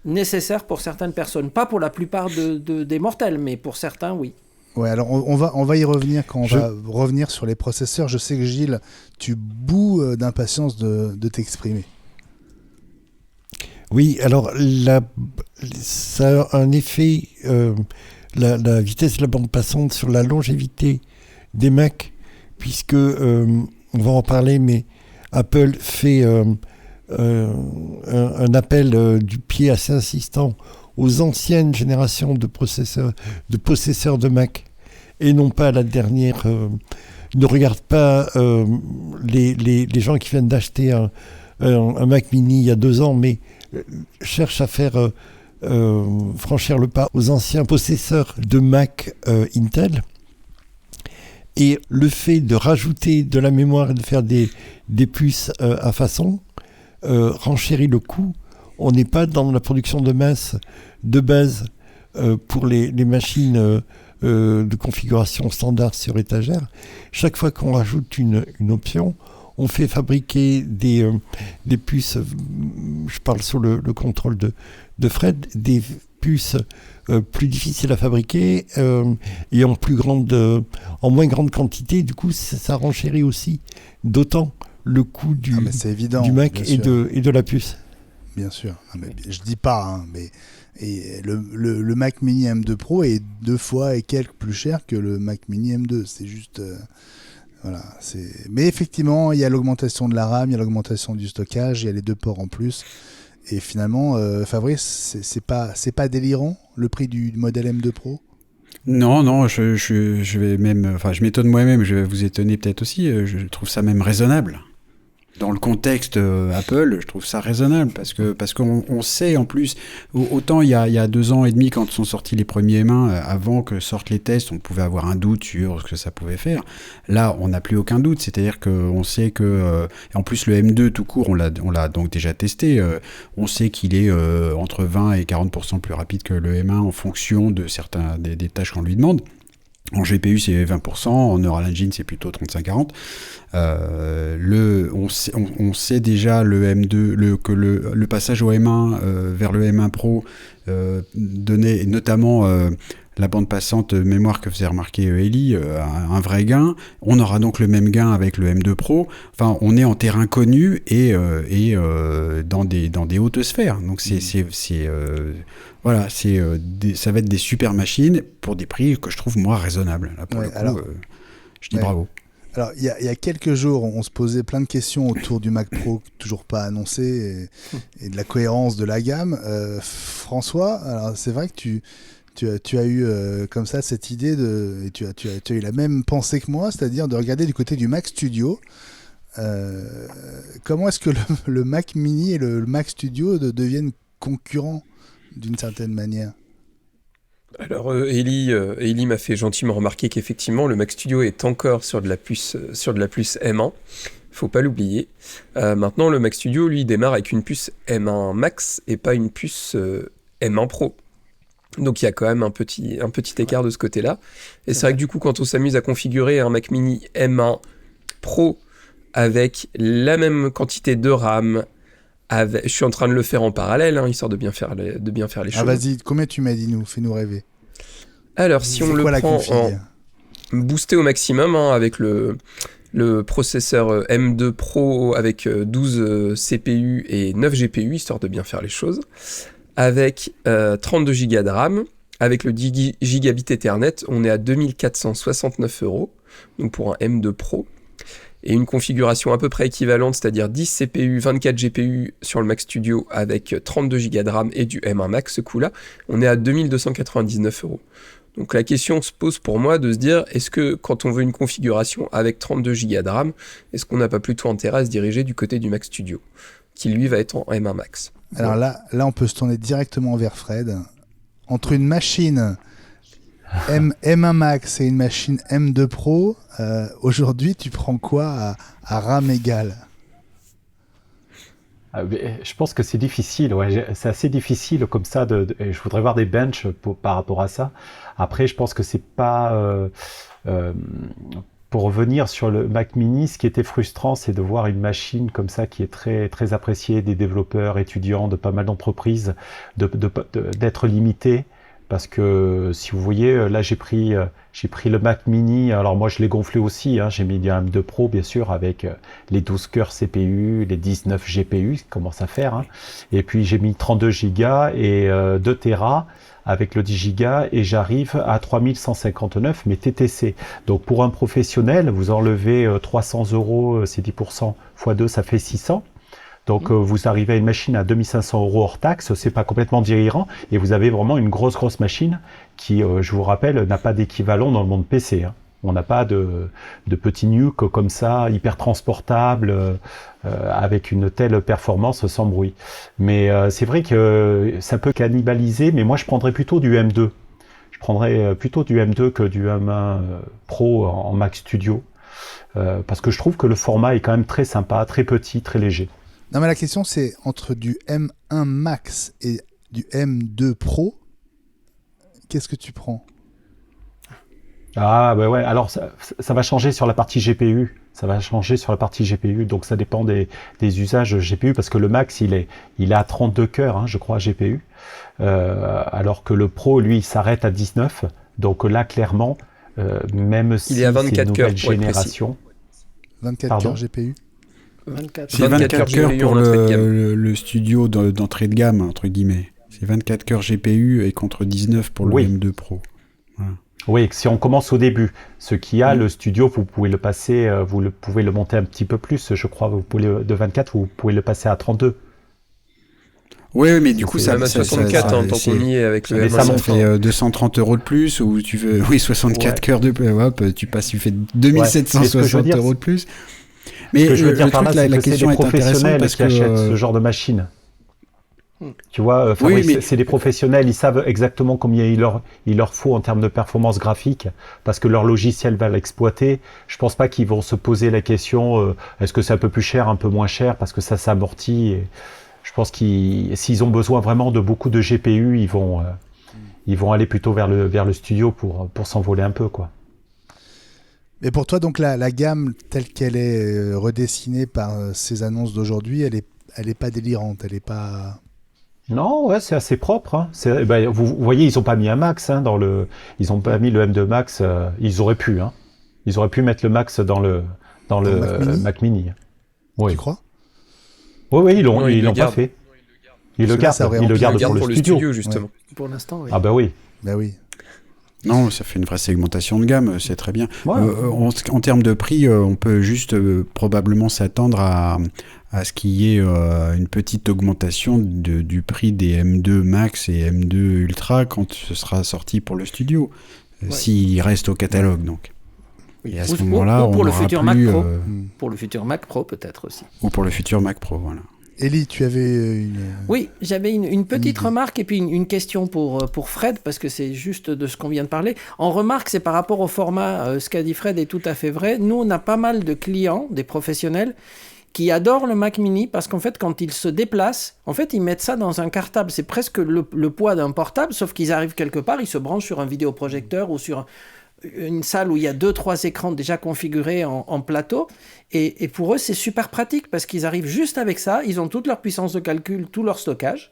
nécessaire pour certaines personnes. Pas pour la plupart des mortels, mais pour certains, oui. Ouais, alors on va y revenir quand on va revenir sur les processeurs. Je sais que Gilles, tu boues d'impatience de t'exprimer. Oui, alors ça a un effet, la vitesse de la bande passante sur la longévité des Mac, puisque, on va en parler, mais Apple fait un appel du pied assez insistant aux anciennes générations de possesseurs de Mac, et non pas la dernière. Ne regarde pas les gens qui viennent d'acheter un Mac Mini il y a 2 ans, mais cherche à faire franchir le pas aux anciens possesseurs de Mac Intel. Et le fait de rajouter de la mémoire et de faire des puces à façon renchérit le coût. On n'est pas dans la production de masse de base pour les machines de configuration standard sur étagère. Chaque fois qu'on rajoute une option, on fait fabriquer des puces, je parle sous le contrôle de Fred, des puces plus difficiles à fabriquer et en moins grande quantité. Du coup, ça renchérit aussi d'autant le coût c'est évident, du Mac et de la puce. Bien sûr. Non, mais je dis pas, hein, mais et le Mac Mini M2 Pro est 2 fois et quelques plus cher que le Mac Mini M2. C'est juste... voilà. Mais effectivement, il y a l'augmentation de la RAM, il y a l'augmentation du stockage, il y a les 2 ports en plus. Et finalement, Fabrice, c'est pas délirant, le prix du modèle M2 Pro ? Non, je vais même... Enfin, je m'étonne moi-même, je vais vous étonner peut-être aussi. Je trouve ça même raisonnable. Dans le contexte Apple, je trouve ça raisonnable parce qu'on sait en plus, autant il y a 2 ans et demi quand sont sortis les premiers M1, avant que sortent les tests, on pouvait avoir un doute sur ce que ça pouvait faire. Là, on n'a plus aucun doute, c'est-à-dire qu'on sait que, en plus le M2 tout court, on l'a donc déjà testé, on sait qu'il est entre 20 et 40% plus rapide que le M1 en fonction de des tâches qu'on lui demande. En GPU, c'est 20%, en Neural Engine, c'est plutôt 35-40. On sait déjà le M2, que le passage au M1 vers le M1 Pro donnait notamment la bande passante mémoire que faisait remarquer Eli, un vrai gain. On aura donc le même gain avec le M2 Pro. Enfin, on est en terrain connu et dans des hautes sphères. Donc voilà, ça va être des super machines pour des prix que je trouve moi raisonnables. Là, pour le coup, je dis bravo. Alors, il y a quelques jours, on se posait plein de questions autour du Mac Pro, toujours pas annoncé, et de la cohérence de la gamme. François, alors c'est vrai que tu as eu comme ça cette idée et tu as eu la même pensée que moi, c'est-à-dire de regarder du côté du Mac Studio. Comment est-ce que le Mac Mini et le Mac Studio deviennent concurrents d'une certaine manière? Alors, Eli m'a fait gentiment remarquer qu'effectivement, le Mac Studio est encore sur de la puce M1. Faut pas l'oublier. Maintenant, le Mac Studio, lui, démarre avec une puce M1 Max et pas une puce M1 Pro. Donc, il y a quand même un petit écart de ce côté-là. Et c'est vrai que du coup, quand on s'amuse à configurer un Mac Mini M1 Pro avec la même quantité de RAM, je suis en train de le faire en parallèle, histoire de bien faire les choses. Ah, vas-y, combien tu m'as dit, fais-nous rêver. Alors, si on le prend en boosté au maximum, avec le processeur M2 Pro avec 12 CPU et 9 GPU, histoire de bien faire les choses, avec 32 Go de RAM, avec le 10 gigabit Ethernet, on est à 2469 €, donc pour un M2 Pro. Et une configuration à peu près équivalente, c'est-à-dire 10 CPU, 24 GPU sur le Mac Studio avec 32 Go de RAM et du M1 Max, ce coup-là, on est à 2299 €. Donc la question se pose pour moi de se dire, est-ce que quand on veut une configuration avec 32 Go de RAM, est-ce qu'on n'a pas plutôt intérêt à se diriger du côté du Mac Studio, qui lui va être en M1 Max? Alors là, on peut se tourner directement vers Fred. Entre une machine M1 Max et une machine M2 Pro, aujourd'hui, tu prends quoi à RAM égale? Je pense que c'est difficile, c'est assez difficile comme ça. Je voudrais voir des benches par rapport à ça. Après, je pense que c'est pas... pour revenir sur le Mac Mini, ce qui était frustrant, c'est de voir une machine comme ça qui est très, très appréciée des développeurs, étudiants, de pas mal d'entreprises, d'être limitée. Parce que si vous voyez, là j'ai pris le Mac Mini, alors moi je l'ai gonflé aussi, j'ai mis du M2 Pro bien sûr avec les 12 cœurs CPU, les 19 GPU, ça commence à faire, et puis j'ai mis 32 Go et 2 Tera avec le 10 Go et j'arrive à 3159 mais TTC. Donc pour un professionnel, vous enlevez 300 €, c'est 10%, x 2 ça fait 600. Donc vous arrivez à une machine à 2500 € hors taxe, c'est pas complètement délirant, et vous avez vraiment une grosse machine qui, je vous rappelle, n'a pas d'équivalent dans le monde PC. On n'a pas de petits nuques comme ça, hyper transportables, avec une telle performance sans bruit. Mais c'est vrai que ça peut cannibaliser, mais moi je prendrais plutôt du M2. Je prendrais plutôt du M2 que du M1 Pro en Mac Studio, parce que je trouve que le format est quand même très sympa, très petit, très léger. Non, mais la question, c'est entre du M1 Max et du M2 Pro, qu'est-ce que tu prends? Ah, bah ouais, alors ça va changer sur la partie GPU. Ça va changer sur la partie GPU, donc ça dépend des usages GPU, parce que le Max, il est à 32 cœurs, hein, je crois, GPU, alors que le Pro, lui, il s'arrête à 19. Donc là, clairement, même si il est à 24 c'est une cœurs nouvelle pour être génération... 24 cœurs GPU. 24. C'est 24 cœurs GPU pour en entrée de gamme. le studio d'entrée de gamme, entre guillemets. C'est 24 cœurs GPU et contre 19 pour le Oui. M2 Pro. Voilà. Oui, si on commence au début, ce qui a le studio, vous pouvez le passer, pouvez le monter un petit peu plus, je crois, de 24, vous pouvez le passer à 32. Oui, mais du coup, ça Même à 64, tant qu'on y est avec le Mais M1. ça ça monte. fait 230 € de plus, ou tu veux, oui, 64 Ouais. cœurs de plus, hop, tu fais Ouais. Mais ce que je veux 2760 dire, € de plus. Ce Mais que je veux dire le par là, truc, c'est la que c'est question des est intéressante professionnels parce qui achètent que ce genre de machine. Tu vois, Oui, mais- c'est des professionnels, ils savent exactement combien il leur faut en termes de performance graphique, parce que leur logiciel va l'exploiter. Je pense pas qu'ils vont se poser la question, est-ce que c'est un peu plus cher, un peu moins cher, parce que ça s'amortit. Et je pense s'ils ont besoin vraiment de beaucoup de GPU, ils vont aller plutôt vers le studio pour s'envoler un peu, quoi. Mais pour toi, donc, la gamme telle qu'elle est redessinée par ces annonces d'aujourd'hui, elle est pas délirante, elle est pas... Non, ouais, c'est assez propre, hein. Vous voyez, ils ont pas mis un Max, hein, ils ont pas mis le M2 Max. Ils auraient pu, hein. Ils auraient pu mettre le Max dans le Mac Mini Mac Mini. Oui. Tu crois? Oui, ils Non, ils l'ont le pas gardent. fait. Ils le Parce que là, ça gardent, aurait ils le rempli- gardent Regarde pour le studio. justement. Pour l'instant, oui. Ah bah oui. Ben oui. non, ça fait une vraie segmentation de gamme, c'est très bien. Ouais. En termes de prix, on peut juste probablement s'attendre à ce qu'il y ait une petite augmentation du prix des M2 Max et M2 Ultra quand ce sera sorti pour le studio, s'il reste au catalogue donc. Et à ce Ou moment-là, pour on le aura futur plus, Mac Pro. Hmm. Pour le futur Mac Pro, peut-être aussi. ou pour le futur Mac Pro, voilà. Ellie, tu avais une... Oui, j'avais une petite idée. remarque et puis une question pour Fred, parce que c'est juste de ce qu'on vient de parler. En remarque, c'est par rapport au format, ce qu'a dit Fred est tout à fait vrai. Nous, on a pas mal de clients, des professionnels, qui adorent le Mac Mini parce qu'en fait, quand ils se déplacent, en fait, ils mettent ça dans un cartable. C'est presque le poids d'un portable, sauf qu'ils arrivent quelque part, ils se branchent sur un vidéoprojecteur ou sur une salle où il y a 2-3 écrans déjà configurés en plateau. Et pour eux, c'est super pratique parce qu'ils arrivent juste avec ça. Ils ont toute leur puissance de calcul, tout leur stockage.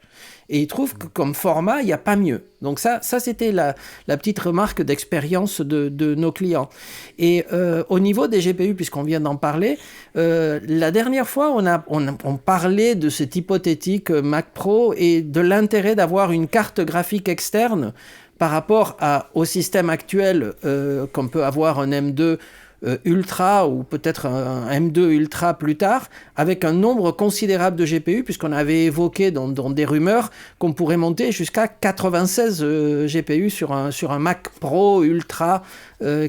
Et ils trouvent que comme format, il n'y a pas mieux. Donc ça c'était la petite remarque d'expérience de nos clients. Et au niveau des GPU, puisqu'on vient d'en parler, la dernière fois, on parlait de cet hypothétique Mac Pro et de l'intérêt d'avoir une carte graphique externe par rapport au système actuel qu'on peut avoir un M2 Ultra ou peut-être un M2 Ultra plus tard, avec un nombre considérable de GPU, puisqu'on avait évoqué dans des rumeurs qu'on pourrait monter jusqu'à 96 GPU sur un Mac Pro Ultra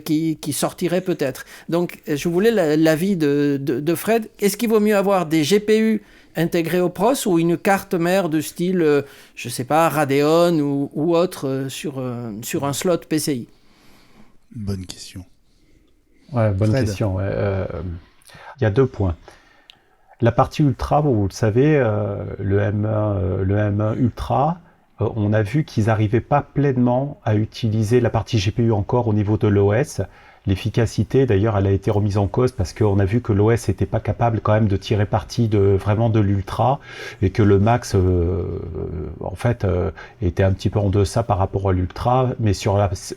qui sortirait peut-être. Donc je voulais l'avis de Fred. Est-ce qu'il vaut mieux avoir des GPU intégré au PROS ou une carte mère de style, je sais pas, Radeon ou autre sur un slot PCI? Bonne question. Ouais, bonne Fred. question. Ouais. Il y a 2 points. La partie Ultra, vous le savez, le M1 Ultra, on a vu qu'ils n'arrivaient pas pleinement à utiliser la partie GPU encore au niveau de l'OS. L'efficacité, d'ailleurs, elle a été remise en cause parce qu'on a vu que l'OS n'était pas capable quand même de tirer parti vraiment de l'Ultra et que le Max, en fait, était un petit peu en deçà par rapport à l'Ultra, mais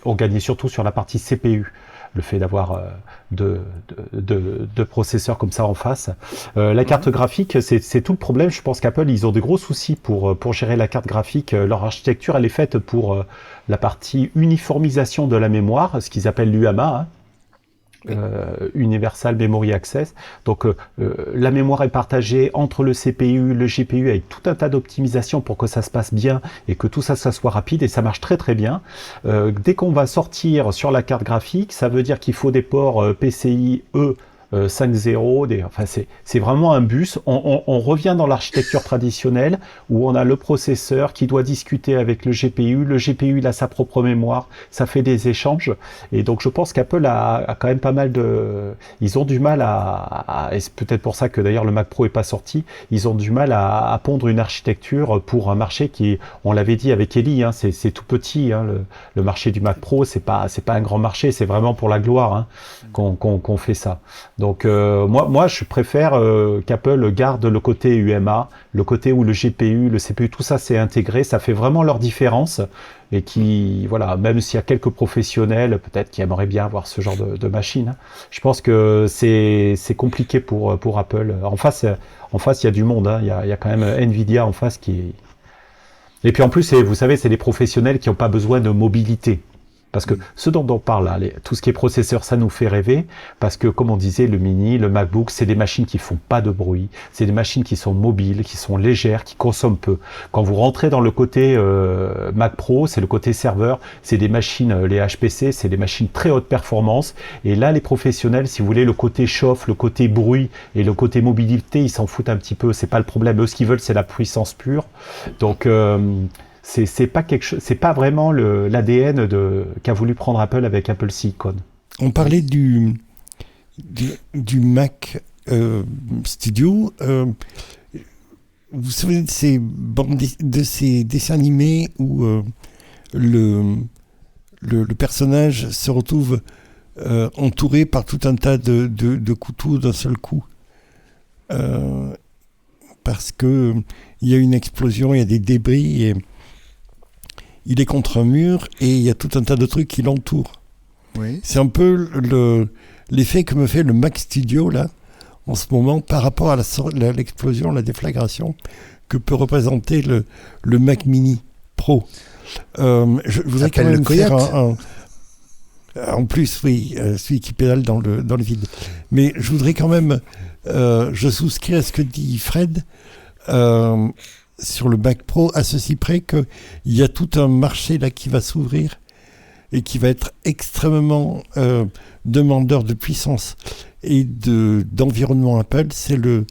on gagnait surtout sur la partie CPU. Le fait d'avoir deux processeurs comme ça en face. La carte graphique, c'est tout le problème. Je pense qu'Apple, ils ont de gros soucis pour gérer la carte graphique. Leur architecture, elle est faite pour la partie uniformisation de la mémoire, ce qu'ils appellent l'UMA, hein. Universal Memory Access. Donc la mémoire est partagée entre le CPU, le GPU avec tout un tas d'optimisations pour que ça se passe bien et que tout ça soit rapide, et ça marche très très bien. Dès qu'on va sortir sur la carte graphique, ça veut dire qu'il faut des ports PCI E 5.0, enfin c'est vraiment un bus. On revient dans l'architecture traditionnelle où on a le processeur qui doit discuter avec le GPU il a sa propre mémoire, ça fait des échanges, et donc je pense qu'Apple a quand même pas mal ils ont du mal et c'est peut-être pour ça que d'ailleurs le Mac Pro est pas sorti, ils ont du mal à pondre une architecture pour un marché qui, on l'avait dit avec Ellie, hein, c'est tout petit, hein, le marché du Mac Pro, c'est pas un grand marché, c'est vraiment pour la gloire, hein, qu'on fait ça. Donc moi, je préfère qu'Apple garde le côté UMA, le côté où le GPU, le CPU, tout ça c'est intégré, ça fait vraiment leur différence. Et qui, voilà, même s'il y a quelques professionnels peut-être qui aimeraient bien avoir ce genre de machine, hein, je pense que c'est compliqué pour Apple. En face, il y a du monde, hein, il y a quand même Nvidia en face qui est... Et puis en plus, vous savez, c'est des professionnels qui n'ont pas besoin de mobilité. Parce que ce dont on parle là, tout ce qui est processeur, ça nous fait rêver, parce que comme on disait, le mini, le MacBook, c'est des machines qui font pas de bruit, c'est des machines qui sont mobiles, qui sont légères, qui consomment peu. Quand vous rentrez dans le côté Mac Pro, c'est le côté serveur, c'est des machines, les HPC, c'est des machines très haute performance, et là les professionnels, si vous voulez, le côté chauffe, le côté bruit et le côté mobilité, ils s'en foutent un petit peu, c'est pas le problème, eux ce qu'ils veulent c'est la puissance pure. Donc c'est pas quelque chose, c'est pas vraiment l'ADN qu'a voulu prendre Apple avec Apple Silicon. On parlait du Mac Studio. Vous vous souvenez de ces dessins animés où le personnage se retrouve entouré par tout un tas de couteaux d'un seul coup, parce que il y a une explosion, il y a des débris et il est contre un mur et il y a tout un tas de trucs qui l'entourent. Oui. C'est un peu l'effet que me fait le Mac Studio là, en ce moment, par rapport à l'explosion, la déflagration que peut représenter le Mac Mini Pro. Je voudrais quand même faire en plus, oui, celui qui pédale dans le vide. Mais je voudrais quand même, je souscris à ce que dit Fred, sur le Mac Pro, à ceci près qu'il y a tout un marché là qui va s'ouvrir et qui va être extrêmement demandeur de puissance et d'environnement Apple. C'est le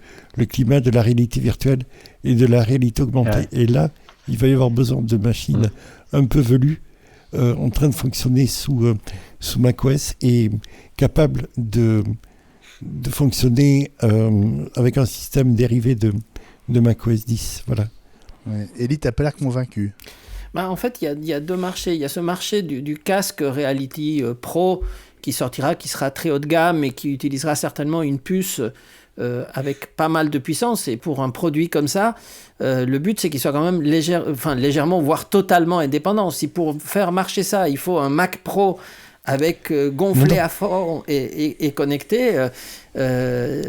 climat de la réalité virtuelle et de la réalité augmentée. Ouais. Et là, il va y avoir besoin de machines un peu velues, en train de fonctionner sous macOS et capables de fonctionner avec un système dérivé de macOS 10. Voilà. Ouais. Ellie, t'as pas l'air convaincu. En fait, il y a deux marchés. Il y a ce marché du casque Reality Pro qui sortira, qui sera très haut de gamme et qui utilisera certainement une puce avec pas mal de puissance. Et pour un produit comme ça, le but, c'est qu'il soit quand même légèrement, voire totalement indépendant. Si pour faire marcher ça, il faut un Mac Pro avec gonflé à fond et connecté,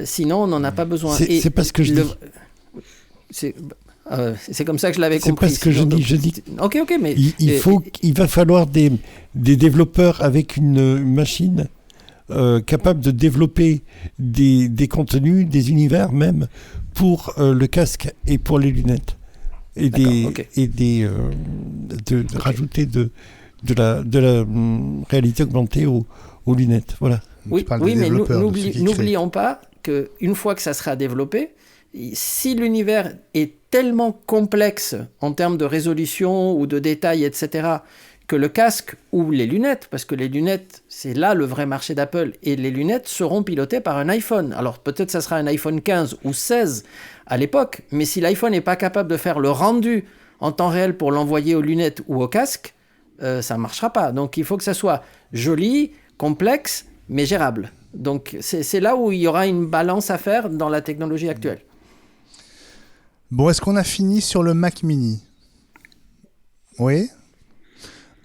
sinon on n'en a pas besoin. C'est pas ce que je dis. C'est comme ça que je l'avais compris. C'est pas ce que je dis. Ok, mais... Il va falloir des développeurs avec une machine capable de développer des contenus, des univers même, pour le casque et pour les lunettes. Rajouter de la réalité augmentée aux lunettes. Voilà. Oui, mais n'oublions pas qu'une fois que ça sera développé, si l'univers est tellement complexe en termes de résolution ou de détails, etc., que le casque ou les lunettes, parce que les lunettes, c'est là le vrai marché d'Apple, et les lunettes seront pilotées par un iPhone. Alors peut-être ça sera un iPhone 15 ou 16 à l'époque, mais si l'iPhone n'est pas capable de faire le rendu en temps réel pour l'envoyer aux lunettes ou au casque, ça ne marchera pas. Donc il faut que ça soit joli, complexe, mais gérable. Donc c'est là où il y aura une balance à faire dans la technologie actuelle. Bon, est-ce qu'on a fini sur le Mac Mini ? Oui.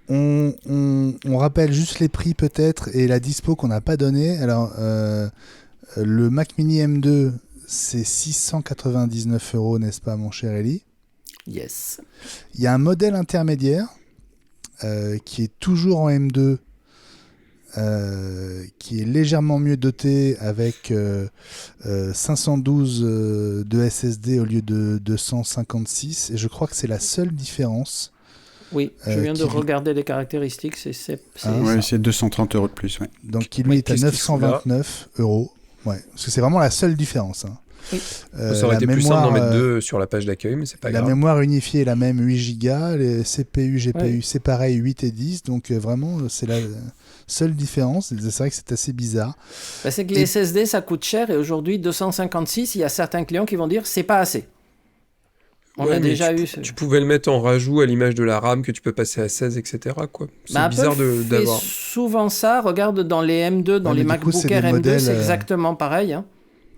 On rappelle juste les prix peut-être et la dispo qu'on n'a pas donné. Alors, le Mac Mini M2, c'est 699 €, n'est-ce pas, mon cher Eli ? Yes. Il y a un modèle intermédiaire qui est toujours en M2, qui est légèrement mieux doté avec 512 de SSD au lieu de 256, et je crois que c'est la seule différence. Oui, je viens de regarder les caractéristiques, c'est 230 € de plus. Ouais. Donc qui lui est à 929 €. Ouais, parce que c'est vraiment la seule différence. Hein. Oui. Ça aurait été plus simple d'en mettre deux sur la page d'accueil, mais c'est pas grave. La mémoire unifiée est la même, 8 Go, les CPU, GPU, c'est pareil, 8 et 10, donc vraiment c'est la seule différence. C'est vrai que c'est assez bizarre. C'est que les SSD ça coûte cher, et aujourd'hui 256, il y a certains clients qui vont dire c'est pas assez. On Ouais, a mais déjà eu. tu pouvais le mettre en rajout à l'image de la RAM que tu peux passer à 16, etc. Quoi. C'est Bah, bizarre Apple fait d'avoir. souvent ça. Regarde dans les M2, dans Ouais, les mais du coup, MacBook c'est Air des M2, modèles, c'est exactement pareil. Hein.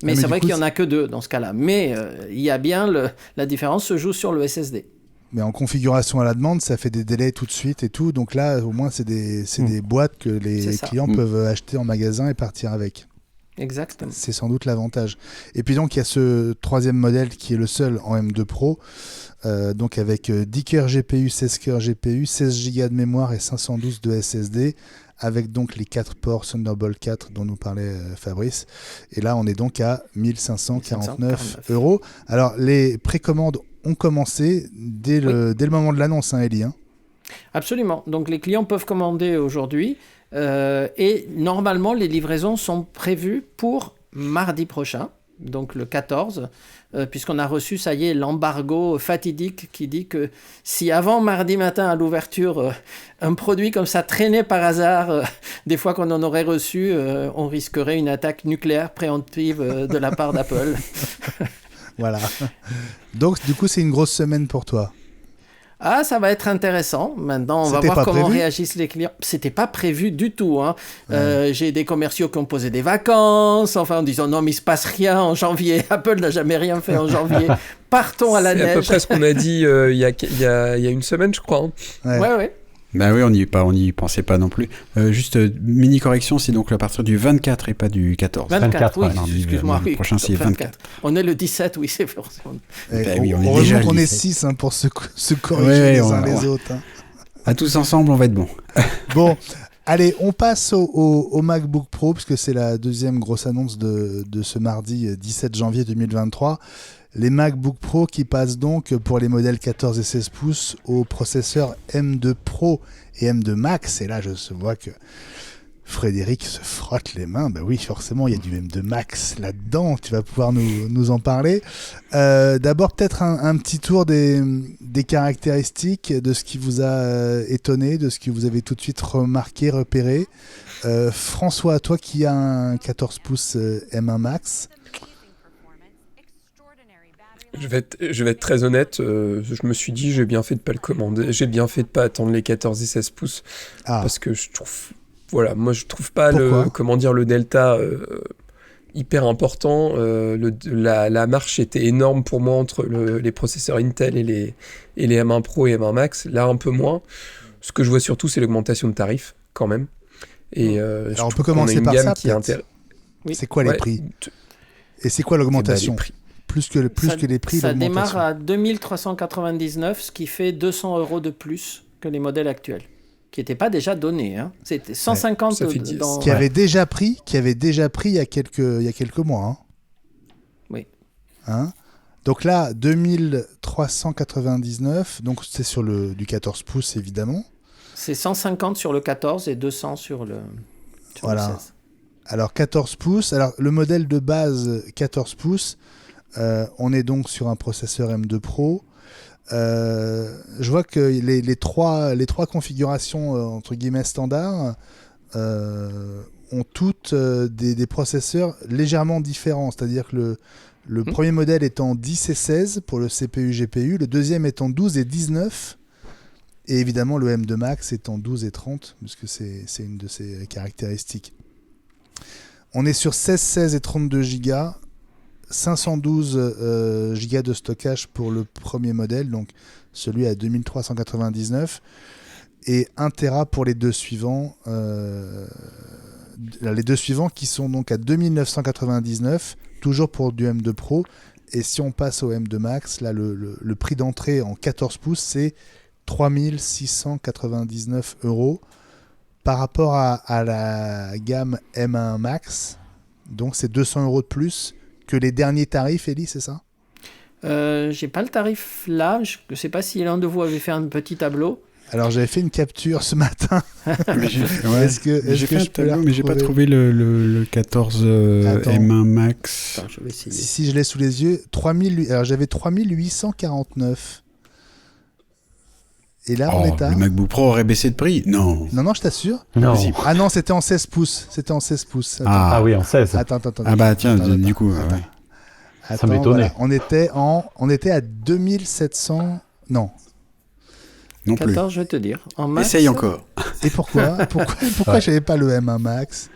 Mais mais c'est du vrai coup, qu'il n'y en a que 2 dans ce cas-là. Mais il y a bien la différence se joue sur le SSD. Mais en configuration à la demande, ça fait des délais tout de suite et tout. Donc là, au moins, c'est des boîtes que C'est les ça. clients peuvent acheter en magasin et partir avec. Exactement. C'est sans doute l'avantage. Et puis donc, il y a ce troisième modèle qui est le seul en M2 Pro. Donc avec 10 cœurs GPU, 16 cœurs GPU, 16 Go de mémoire et 512 de SSD. Avec donc les 4 ports Thunderbolt 4 dont nous parlait Fabrice. Et là, on est donc à 1549 €. Alors, les précommandes ont commencé dès le moment de l'annonce, hein, Ellie. Hein. Absolument. Donc les clients peuvent commander aujourd'hui et normalement les livraisons sont prévues pour mardi prochain, donc le 14, puisqu'on a reçu, ça y est, l'embargo fatidique qui dit que si avant mardi matin à l'ouverture, un produit comme ça traînait par hasard, des fois qu'on en aurait reçu, on risquerait une attaque nucléaire préemptive de la part d'Apple. Voilà. Donc, du coup, c'est une grosse semaine pour toi. Ah, ça va être intéressant. Maintenant, on va C'était voir pas comment prévu réagissent les clients. C'était pas prévu du tout. Hein. J'ai des commerciaux qui ont posé des vacances, enfin en disant non, mais il se passe rien en janvier. Apple n'a jamais rien fait en janvier. Partons à la neige. C'est à peu près ce qu'on a dit il y a une semaine, je crois. Hein. Ouais. Bah oui, on n'y pensait pas non plus. Juste mini correction, c'est donc à partir du 24 et pas du 14. 24, oui, ouais. excuse-moi. Le prochain, c'est 24. On est le 17, oui, c'est forcément. Oui, on est heureusement déjà qu'on le est 17. 6 pour se corriger Ouais, les on uns va les voir. autres. Hein. À tous ensemble, on va être bon. Bon, allez, on passe au MacBook Pro, parce que c'est la deuxième grosse annonce de ce mardi 17 janvier 2023. Les MacBook Pro qui passent donc pour les modèles 14 et 16 pouces au processeur M2 Pro et M2 Max. Et là, je vois que Frédéric se frotte les mains. Ben oui, forcément, il y a du M2 Max là-dedans. Tu vas pouvoir nous en parler. D'abord, peut-être un petit tour des caractéristiques, de ce qui vous a étonné, de ce que vous avez tout de suite remarqué, repéré. François, toi qui as un 14 pouces M1 Max... Je vais être très honnête, je me suis dit j'ai bien fait de pas le commander, j'ai bien fait de pas attendre les 14 et 16 pouces parce que je trouve pas le delta hyper important, la marche était énorme pour moi entre les processeurs Intel et les M1 Pro et M1 Max, là un peu moins. Ce que je vois surtout c'est l'augmentation de tarifs quand même. Et alors on peut commencer par ça peut-être. Oui. C'est quoi les prix et c'est quoi l'augmentation? Plus que les prix, ça l'augmentation. démarre à 2399, ce qui fait 200 € de plus que les modèles actuels, qui n'étaient pas déjà donnés. Hein. C'était 150 ça fait 10. dans... Qui avait déjà pris il y a quelques mois. Hein. Oui. Hein, donc là, 2399, donc c'est sur du 14 pouces évidemment. C'est 150 sur le 14 et 200 sur le 16. Alors 14 pouces, alors le modèle de base 14 pouces, on est donc sur un processeur M2 Pro. Je vois que les trois configurations entre guillemets standards ont toutes des processeurs légèrement différents. C'est-à-dire que le premier modèle est en 10 et 16 pour le CPU GPU, le deuxième est en 12 et 19, et évidemment le M2 Max est en 12 et 30, puisque c'est une de ses caractéristiques. On est sur 16, 16 et 32 Go, 512 Go de stockage pour le premier modèle, donc celui à 2399, et 1 Tera pour les deux suivants. Les deux suivants qui sont donc à 2999, toujours pour du M2 Pro. Et si on passe au M2 Max, là le prix d'entrée en 14 pouces, c'est 3699 €. Par rapport à la gamme M1 Max, donc c'est 200 € de plus que les derniers tarifs, Ellie, c'est ça? J'ai pas le tarif là, je ne sais pas si l'un de vous avait fait un petit tableau. Alors j'avais fait une capture ce matin. J'ai fait un je peux la tableau, mais j'ai pas retrouver trouvé le 14 M1 Max. Attends, je vais essayer. Si je l'ai sous les yeux, alors j'avais 3849. Et là, on est à... Le MacBook Pro aurait baissé de prix? Non. Non, je t'assure. Non. Ah non, c'était en 16 pouces. C'était en 16 pouces. Attends. Ah oui, en 16. Attends. Ah bah tiens, Attends. du coup, ouais. Attends, m'étonnait. Voilà. On était à 2700. Non. Non plus. 14, je vais te dire. En max, Essaye encore. Et pourquoi Ouais. j'avais pas le M1 Max?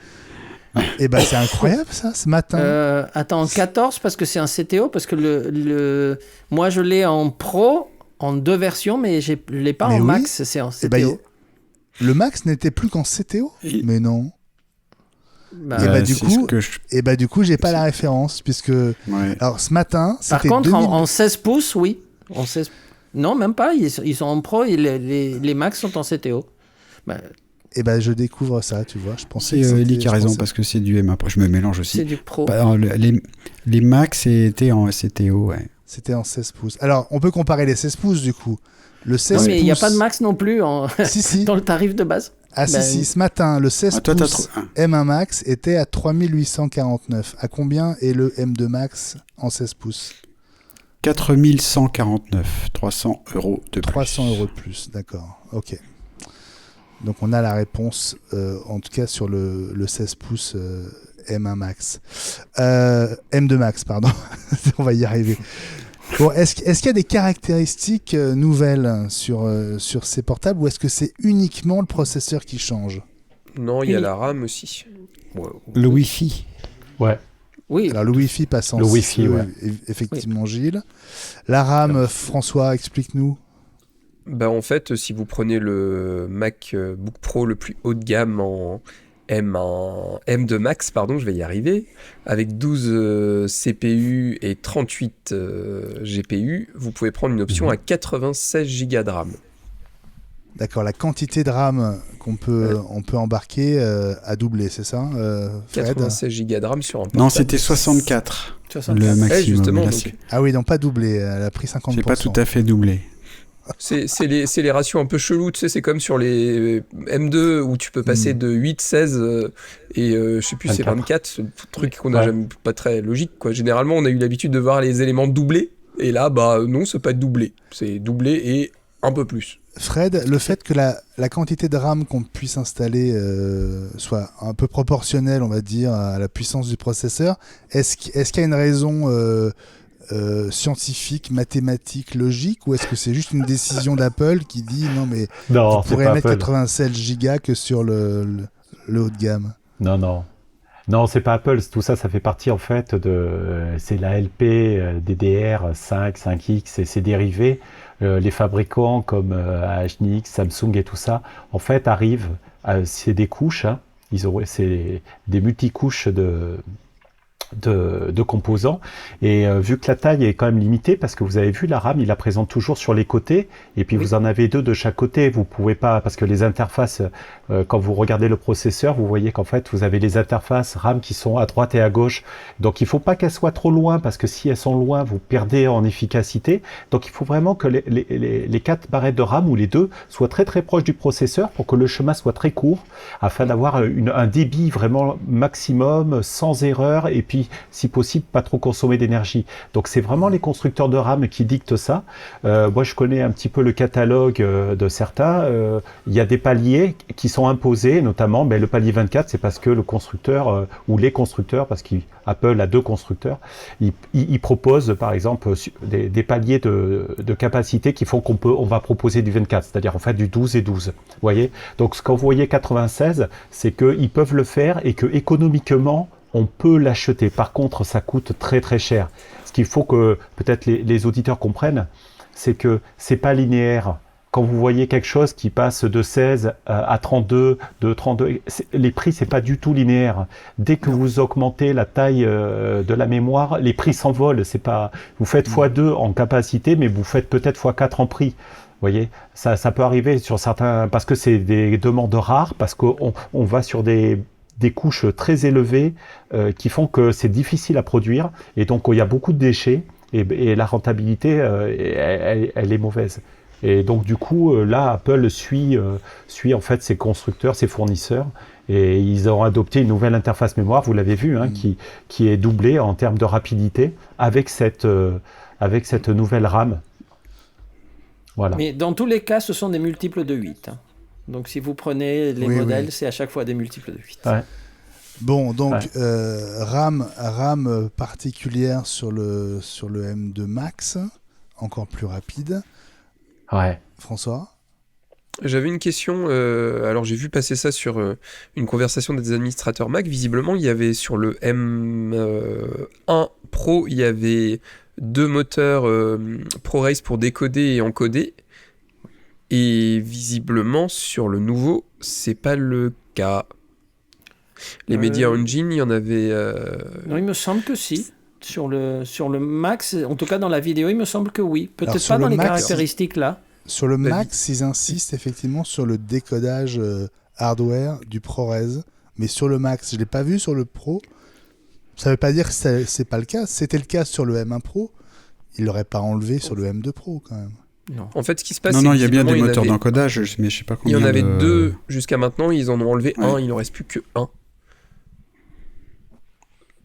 Eh ben c'est incroyable ça, ce matin. Attends, 14 parce que c'est un CTO, parce que moi je l'ai en Pro, en 2 versions, mais je l'ai pas Mais en oui. Max, c'est en Eh ben, CTO. le Max n'était plus qu'en CTO. Mais non. Bah, Et bah, du c'est coup- ce que je- Et bah du coup j'ai pas la référence puisque ouais. alors ce matin par c'était contre, 2000. en 16 pouces, oui. En 16... Non, même pas, ils sont en Pro, et les Max sont en CTO. Bah, Et ben je découvre ça, tu vois. Je pensais C'est que c'était- Eli qui a je raison pensais- parce que c'est du M. Après, je me mélange c'est aussi. du Pro. Bah, alors, les Max étaient en CTO, ouais. C'était en 16 pouces. Alors on peut comparer les 16 pouces du coup. Le 16 Non, mais il n'y a pouces- pas de Max non plus Si si. dans le tarif de base. Ah si Ben, si, ce matin le 16 Ah, toi, t'as pouces trop- M1 Max était à 3849. À combien est le M2 Max en 16 pouces? 4149, 300 € de plus. 300 € de plus, d'accord. Ok. Donc on a la réponse, en tout cas sur le 16 pouces M1 Max. M2 Max, pardon. On va y arriver. Bon, est-ce qu'il y a des caractéristiques nouvelles sur ces portables ou est-ce que c'est uniquement le processeur qui change? Non, il y a Oui. la RAM aussi. Le Wi-Fi. Ouais. Oui, Alors le Wi-Fi passe en Le Wi-Fi, 6E, ouais. effectivement Gilles. La RAM, François, explique-nous. Bah en fait, si vous prenez le MacBook Pro le plus haut de gamme en M2 Max, pardon, je vais y arriver, avec 12 CPU et 38 GPU, vous pouvez prendre une option à 96 Go de RAM. D'accord, la quantité de RAM on peut embarquer a doublé, c'est ça, Fred? 96 Go de RAM sur un portable. Non, c'était 64, 64. le maximum. justement, Là, donc, Ah oui, non, pas doublé, elle a pris 50%. c'est pas tout à fait doublé. c'est les ratios un peu chelous, tu sais, c'est comme sur les M2 où tu peux passer de 8, 16 et je sais plus, c'est 24. 24, ce truc qu'on n'a Ouais. jamais, pas très logique, quoi. Généralement, on a eu l'habitude de voir les éléments doublés, et là, bah non, c'est pas doublé, c'est doublé et un peu plus. Fred, le fait que la quantité de RAM qu'on puisse installer soit un peu proportionnelle, on va dire, à la puissance du processeur, est-ce qu'il y a une raison scientifique, mathématique, logique, ou est-ce que c'est juste une décision d'Apple qui dit non mais Non, vous c'est pourrez pas mettre Apple. 96 gigas que sur le haut de gamme? Non, non. Non, c'est pas Apple. Tout ça, ça fait partie en fait c'est la LP, DDR5, 5X et ses dérivés. Les fabricants comme HNX, Samsung et tout ça, en fait, arrivent. C'est des couches. Hein, c'est des multicouches de composants et vu que la taille est quand même limitée parce que vous avez vu la RAM il la présente toujours sur les côtés et puis vous en avez 2 de chaque côté, vous pouvez pas parce que les interfaces quand vous regardez le processeur vous voyez qu'en fait vous avez les interfaces RAM qui sont à droite et à gauche, donc il faut pas qu'elles soient trop loin parce que si elles sont loin vous perdez en efficacité, donc il faut vraiment que les 4 barrettes de RAM ou les 2 soient très très proches du processeur pour que le chemin soit très court afin d'avoir un débit vraiment maximum sans erreur et puis si possible pas trop consommer d'énergie. Donc c'est vraiment les constructeurs de RAM qui dictent ça. Moi je connais un petit peu le catalogue de certains. Il y a des paliers qui sont imposés, notamment le palier 24, c'est parce que le constructeur ou les constructeurs, parce qu'Apple a 2 constructeurs, ils proposent par exemple des paliers de capacité qui font on va proposer du 24, c'est-à-dire en fait du 12 et 12. Vous voyez? Donc quand vous voyez 96, c'est qu'ils peuvent le faire et que économiquement on peut l'acheter. Par contre, ça coûte très très cher. Ce qu'il faut que peut-être les auditeurs comprennent, c'est que c'est pas linéaire. Quand vous voyez quelque chose qui passe de 16 à 32, de 32, les prix c'est pas du tout linéaire. Dès que vous augmentez la taille de la mémoire, les prix s'envolent. C'est pas, vous faites x2 en capacité, mais vous faites peut-être x4 en prix. Vous voyez, ça peut arriver sur certains, parce que c'est des demandes rares, parce qu'on va sur des couches très élevées qui font que c'est difficile à produire et donc il y a beaucoup de déchets et la rentabilité elle est mauvaise. Et donc du coup là Apple suit en fait ses constructeurs, ses fournisseurs et ils ont adopté une nouvelle interface mémoire, vous l'avez vu, hein, qui est doublée en termes de rapidité avec cette nouvelle RAM. Voilà. Mais dans tous les cas, ce sont des multiples de 8. Hein. Donc si vous prenez les Oui, modèles, oui. c'est à chaque fois des multiples de 8. Ouais. Bon, donc RAM particulière sur le M2 Max, encore plus rapide. Ouais. François? J'avais une question, alors j'ai vu passer ça sur une conversation des administrateurs Mac. Visiblement, il y avait sur le M1 Pro, il y avait 2 moteurs ProRace pour décoder et encoder. Et visiblement, sur le nouveau, c'est pas le cas. Les Media Engine, il y en avait... Non, il me semble que si. Sur le Max, en tout cas dans la vidéo, il me semble que oui. Alors, Peut-être sur pas dans le les Max, caractéristiques là. Sur le Max, ils insistent effectivement sur le décodage hardware du ProRes. Mais sur le Max, je l'ai pas vu sur le Pro. Ça veut pas dire que c'est pas le cas. C'était le cas sur le M1 Pro. Ils l'auraient pas enlevé sur le M2 Pro quand même. Non. En fait, ce qui se passe, Non, c'est non, que il y a bien des visiblement, moteurs il y en avait- d'encodage, mais je sais pas Il y combien. en avait 2 jusqu'à maintenant, ils en ont enlevé Ouais. un, il ne reste plus que 1.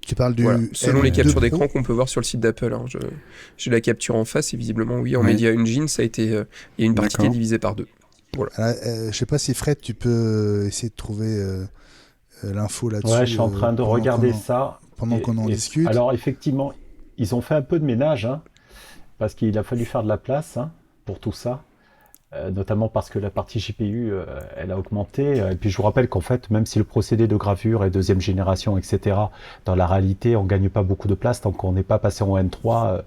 Tu parles du Voilà. Selon les M2 captures Pro. d'écran qu'on peut voir sur le site d'Apple. Hein. J'ai la capture en face et visiblement, oui, en Ouais. Media Engine, ça a été, il y a une partie qui est D'accord. divisée par 2. Alors, je sais pas si Fred, tu peux essayer de trouver l'info là-dessus. Ouais, je suis en train de regarder pendant ça. pendant qu'on en discute. Alors, effectivement, ils ont fait un peu de ménage, hein, parce qu'il a fallu faire de la place pour tout ça. Notamment parce que la partie GPU, elle a augmenté. Et puis je vous rappelle qu'en fait, même si le procédé de gravure est deuxième génération, etc., dans la réalité, on ne gagne pas beaucoup de place tant qu'on n'est pas passé en N3.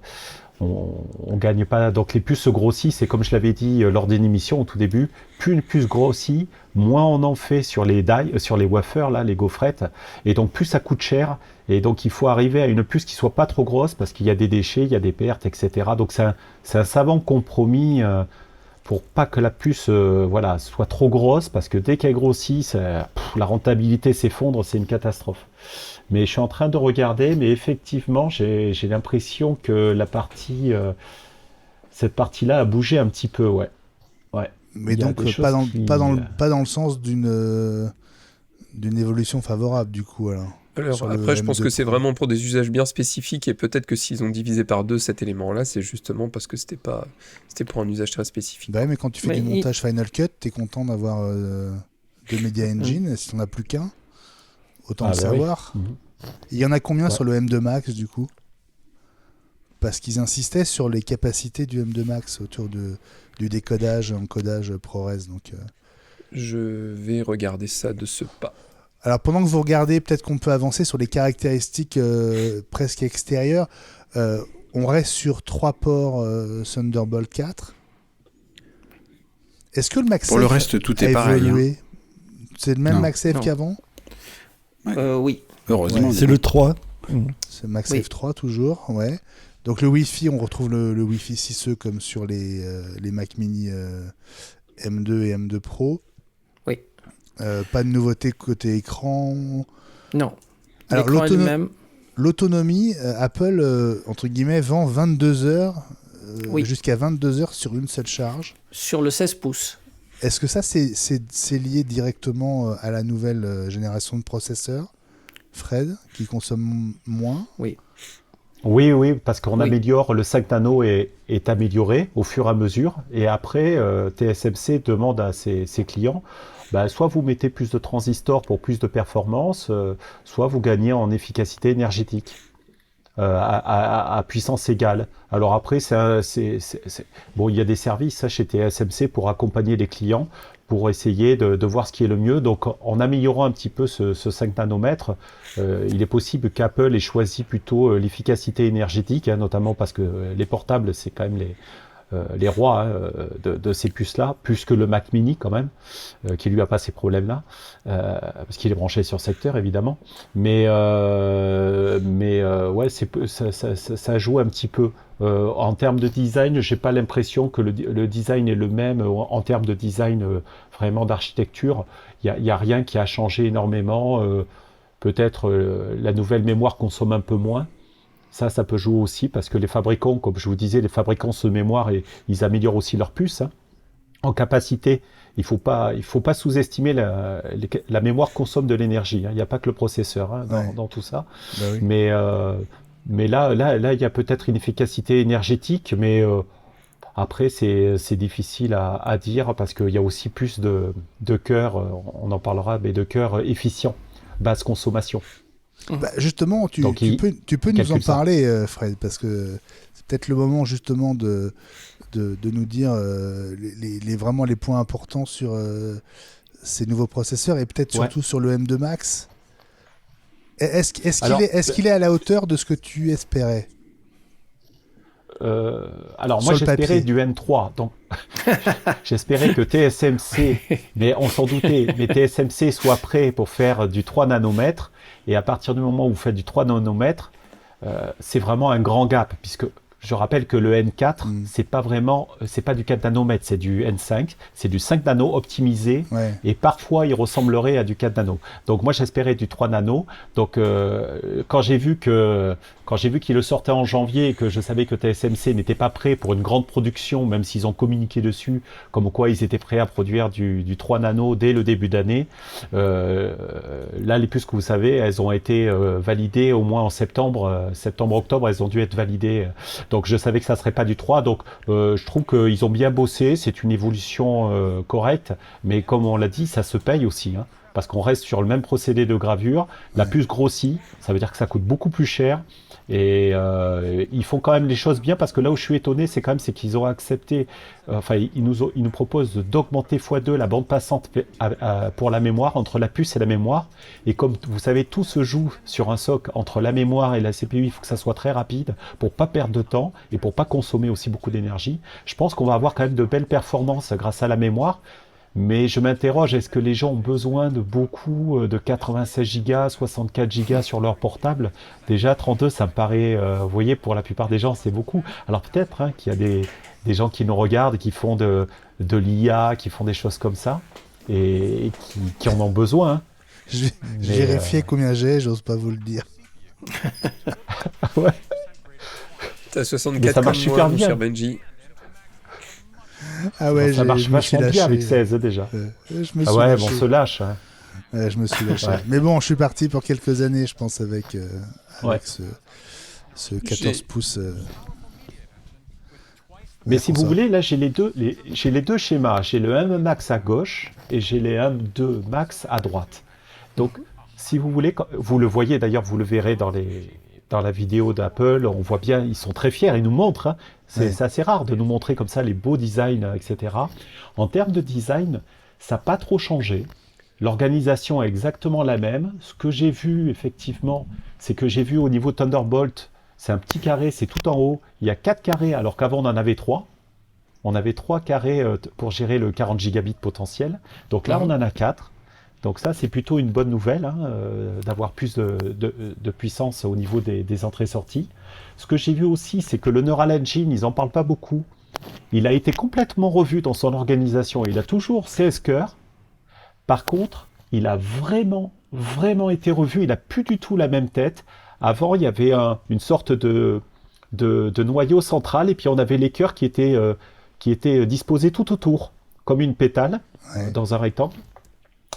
On gagne pas. Donc les puces se grossissent, et comme je l'avais dit lors d'une émission au tout début, plus une puce grossit, moins on en fait sur les sur les wafers, là, les gaufrettes, et donc plus ça coûte cher. Et donc il faut arriver à une puce qui soit pas trop grosse parce qu'il y a des déchets, il y a des pertes, etc. Donc c'est un savant compromis pour pas que la puce soit trop grosse, parce que dès qu'elle grossit, la rentabilité s'effondre, c'est une catastrophe. Mais je suis en train de regarder, mais effectivement, j'ai l'impression que cette partie-là a bougé un petit peu, ouais. Mais Il y a donc des pas choses qui- pas dans le sens d'une évolution favorable du coup alors. Alors Sur le après, je pense M2 que c'est Pro. vraiment pour des usages bien spécifiques, et peut-être que s'ils ont divisé par 2 cet élément-là, c'est justement parce que c'était pour un usage très spécifique. Bah ouais, mais quand tu fais Mais du montage Final Cut, t'es content d'avoir 2 Media Engine. Si t'en as plus qu'un, autant Ah le bah oui. savoir. Mhm. Il y en a combien Ouais. sur le M2 Max du coup? Parce qu'ils insistaient sur les capacités du M2 Max autour du décodage, encodage ProRes. Donc, Je vais regarder ça de ce pas. alors pendant que vous regardez, peut-être qu'on peut avancer sur les caractéristiques presque extérieures. On reste sur 3 ports Thunderbolt 4. Est-ce que le MagSafe Pour le reste, tout a est pareil. évolué? C'est le même Non. MagSafe Non. qu'avant? Oui. Heureusement. C'est le 3. C'est MagSafe Oui. 3 toujours, ouais. Donc le Wi-Fi, on retrouve le Wi-Fi 6E comme sur les Mac Mini M2 et M2 Pro. Oui. Pas de nouveauté côté écran. Non. Alors, L'écran est le même. L'autonomie, Apple, entre guillemets, vend 22 heures, Oui. jusqu'à 22 heures sur une seule charge. Sur le 16 pouces. Est-ce que ça, c'est lié directement à la nouvelle génération de processeurs, Fred, qui consomme moins? Oui, parce qu'on Oui. améliore, le 5 nano est amélioré au fur et à mesure, et après, TSMC demande à ses clients, soit vous mettez plus de transistors pour plus de performance, soit vous gagnez en efficacité énergétique à puissance égale. Alors après, bon, il y a des services chez TSMC pour accompagner les clients, pour essayer de voir ce qui est le mieux. Donc en améliorant un petit peu ce 5 nanomètres, il est possible qu'Apple ait choisi plutôt l'efficacité énergétique, notamment parce que les portables, c'est quand même les rois de ces puces-là, plus que le Mac Mini quand même, qui lui a pas ces problèmes-là, parce qu'il est branché sur secteur évidemment. Mais ouais, ça joue un petit peu. En termes de design, j'ai pas l'impression que le design est le même en termes de design vraiment d'architecture. Il y a rien qui a changé énormément. Peut-être la nouvelle mémoire consomme un peu moins. Ça peut jouer aussi parce que les fabricants, comme je vous disais, les fabricants de mémoire, ils améliorent aussi leurs puces. En capacité, il faut pas sous-estimer la mémoire consomme de l'énergie. Il n'y a pas que le processeur dans tout ça. Bah oui. Mais là, il y a peut-être une efficacité énergétique, mais après, c'est difficile à dire parce qu'il y a aussi plus de cœurs, on en parlera, mais de cœurs efficients. basse consommation. Justement, tu Donc, peux nous en calcule ça. parler, Fred, parce que c'est peut-être le moment justement de nous dire vraiment les points importants sur ces nouveaux processeurs et peut-être surtout sur le M2 Max. Est-ce qu'il est à la hauteur de ce que tu espérais? Alors Sur moi le j'espérais papier. du M3, donc j'espérais que TSMC, mais on s'en doutait, mais TSMC soit prêt pour faire du 3 nanomètres, et à partir du moment où vous faites du 3 nanomètres, c'est vraiment un grand gap, puisque je rappelle que le N4, c'est pas du 4 nanomètres, c'est du N5, c'est du 5 nano optimisé, et parfois il ressemblerait à du 4 nano. Donc moi j'espérais du 3 nano, donc quand j'ai vu qu'il le sortait en janvier et que je savais que TSMC n'était pas prêt pour une grande production, même s'ils ont communiqué dessus, comme quoi ils étaient prêts à produire du 3 nano dès le début d'année, là les puces que vous savez, elles ont été validées au moins en septembre-octobre, elles ont dû être validées. Donc je savais que ça serait pas du 3, donc je trouve qu'ils ont bien bossé, c'est une évolution correcte, mais comme on l'a dit, ça se paye aussi, hein, parce qu'on reste sur le même procédé de gravure, la puce grossit, ça veut dire que ça coûte beaucoup plus cher, et ils font quand même les choses bien, parce que là où je suis étonné, c'est qu'ils ont accepté, ils nous proposent d'augmenter x2 la bande passante pour la mémoire, entre la puce et la mémoire, et comme vous savez, tout se joue sur un socle entre la mémoire et la CPU, il faut que ça soit très rapide, pour pas perdre de temps, et pour pas consommer aussi beaucoup d'énergie. Je pense qu'on va avoir quand même de belles performances grâce à la mémoire, mais je m'interroge, est-ce que les gens ont besoin de beaucoup de 96 Go, 64 Go sur leur portable? Déjà, 32, ça me paraît, vous voyez, pour la plupart des gens, c'est beaucoup. Alors peut-être qu'il y a des gens qui nous regardent, qui font de l'IA, qui font des choses comme ça, et qui en ont besoin. Hein. J'ai vérifié combien j'ai, j'ose pas vous le dire. Ouais. T'as 64 Mais ça marche comme super moi, mon bien. cher Benji. Ah ouais, Ça marche je me suis vachement bien avec lâché. 16 déjà. Je me suis Ah ouais, lâché. bon, on se lâche. Hein. Ouais, je me suis lâché. Ouais. Mais bon, je suis parti pour quelques années, je pense, avec Ouais. ce 14 pouces. Mais Ouais, si pour vous ça. voulez, là, j'ai les deux schémas. J'ai le M Max à gauche et j'ai les M2 Max à droite. Donc, si vous voulez, vous le voyez d'ailleurs, vous le verrez dans la vidéo d'Apple, on voit bien, ils sont très fiers, ils nous montrent. Hein. C'est assez rare de nous montrer comme ça les beaux designs, etc. En termes de design, ça n'a pas trop changé. L'organisation est exactement la même. Ce que j'ai vu, effectivement, c'est que j'ai vu au niveau Thunderbolt, c'est un petit carré, c'est tout en haut. Il y a 4 carrés, alors qu'avant, on en avait 3. On avait 3 carrés pour gérer le 40 gigabits potentiel. Donc là, on en a 4. Donc ça, c'est plutôt une bonne nouvelle, hein, d'avoir plus de puissance au niveau des entrées-sorties. Ce que j'ai vu aussi, c'est que le Neural Engine, ils n'en parlent pas beaucoup. Il a été complètement revu dans son organisation. Il a toujours 16 cœurs. Par contre, il a vraiment, vraiment été revu. Il n'a plus du tout la même tête. Avant, il y avait une sorte de noyau central et puis on avait les cœurs qui étaient disposés tout autour, comme une pétale, dans un rectangle.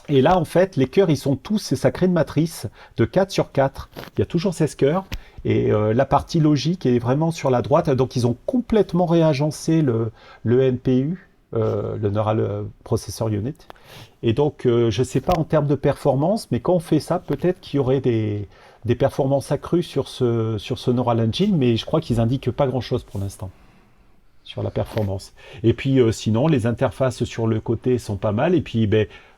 Et là, en fait, les cœurs, ils sont tous, ça crée une matrice de 4 sur 4. Il y a toujours 16 cœurs. Et la partie logique est vraiment sur la droite. Donc, ils ont complètement réagencé le NPU, le Neural Processor Unit. Et donc, je ne sais pas en termes de performance, mais quand on fait ça, peut-être qu'il y aurait des performances accrues sur ce Neural Engine, mais je crois qu'ils indiquent pas grand-chose pour l'instant sur la performance. Et puis, sinon, les interfaces sur le côté sont pas mal. Et puis,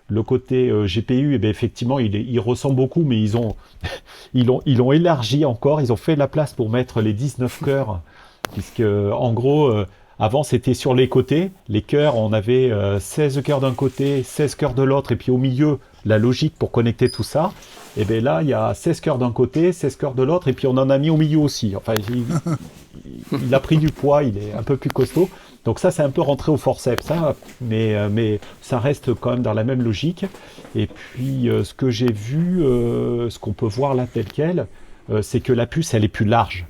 le côté GPU, effectivement, il ressemble beaucoup, mais ils l'ont élargi encore. Ils ont fait la place pour mettre les 19 cœurs, puisque en gros, avant c'était sur les côtés. Les cœurs, on avait 16 cœurs d'un côté, 16 cœurs de l'autre, et puis au milieu, la logique pour connecter tout ça. Et bien là, il y a 16 cœurs d'un côté, 16 cœurs de l'autre, et puis on en a mis au milieu aussi. Enfin, il a pris du poids, il est un peu plus costaud. Donc ça, c'est un peu rentré au forceps, hein, mais ça reste quand même dans la même logique. Et puis, ce que j'ai vu, ce qu'on peut voir là tel quel, c'est que la puce, elle est plus large.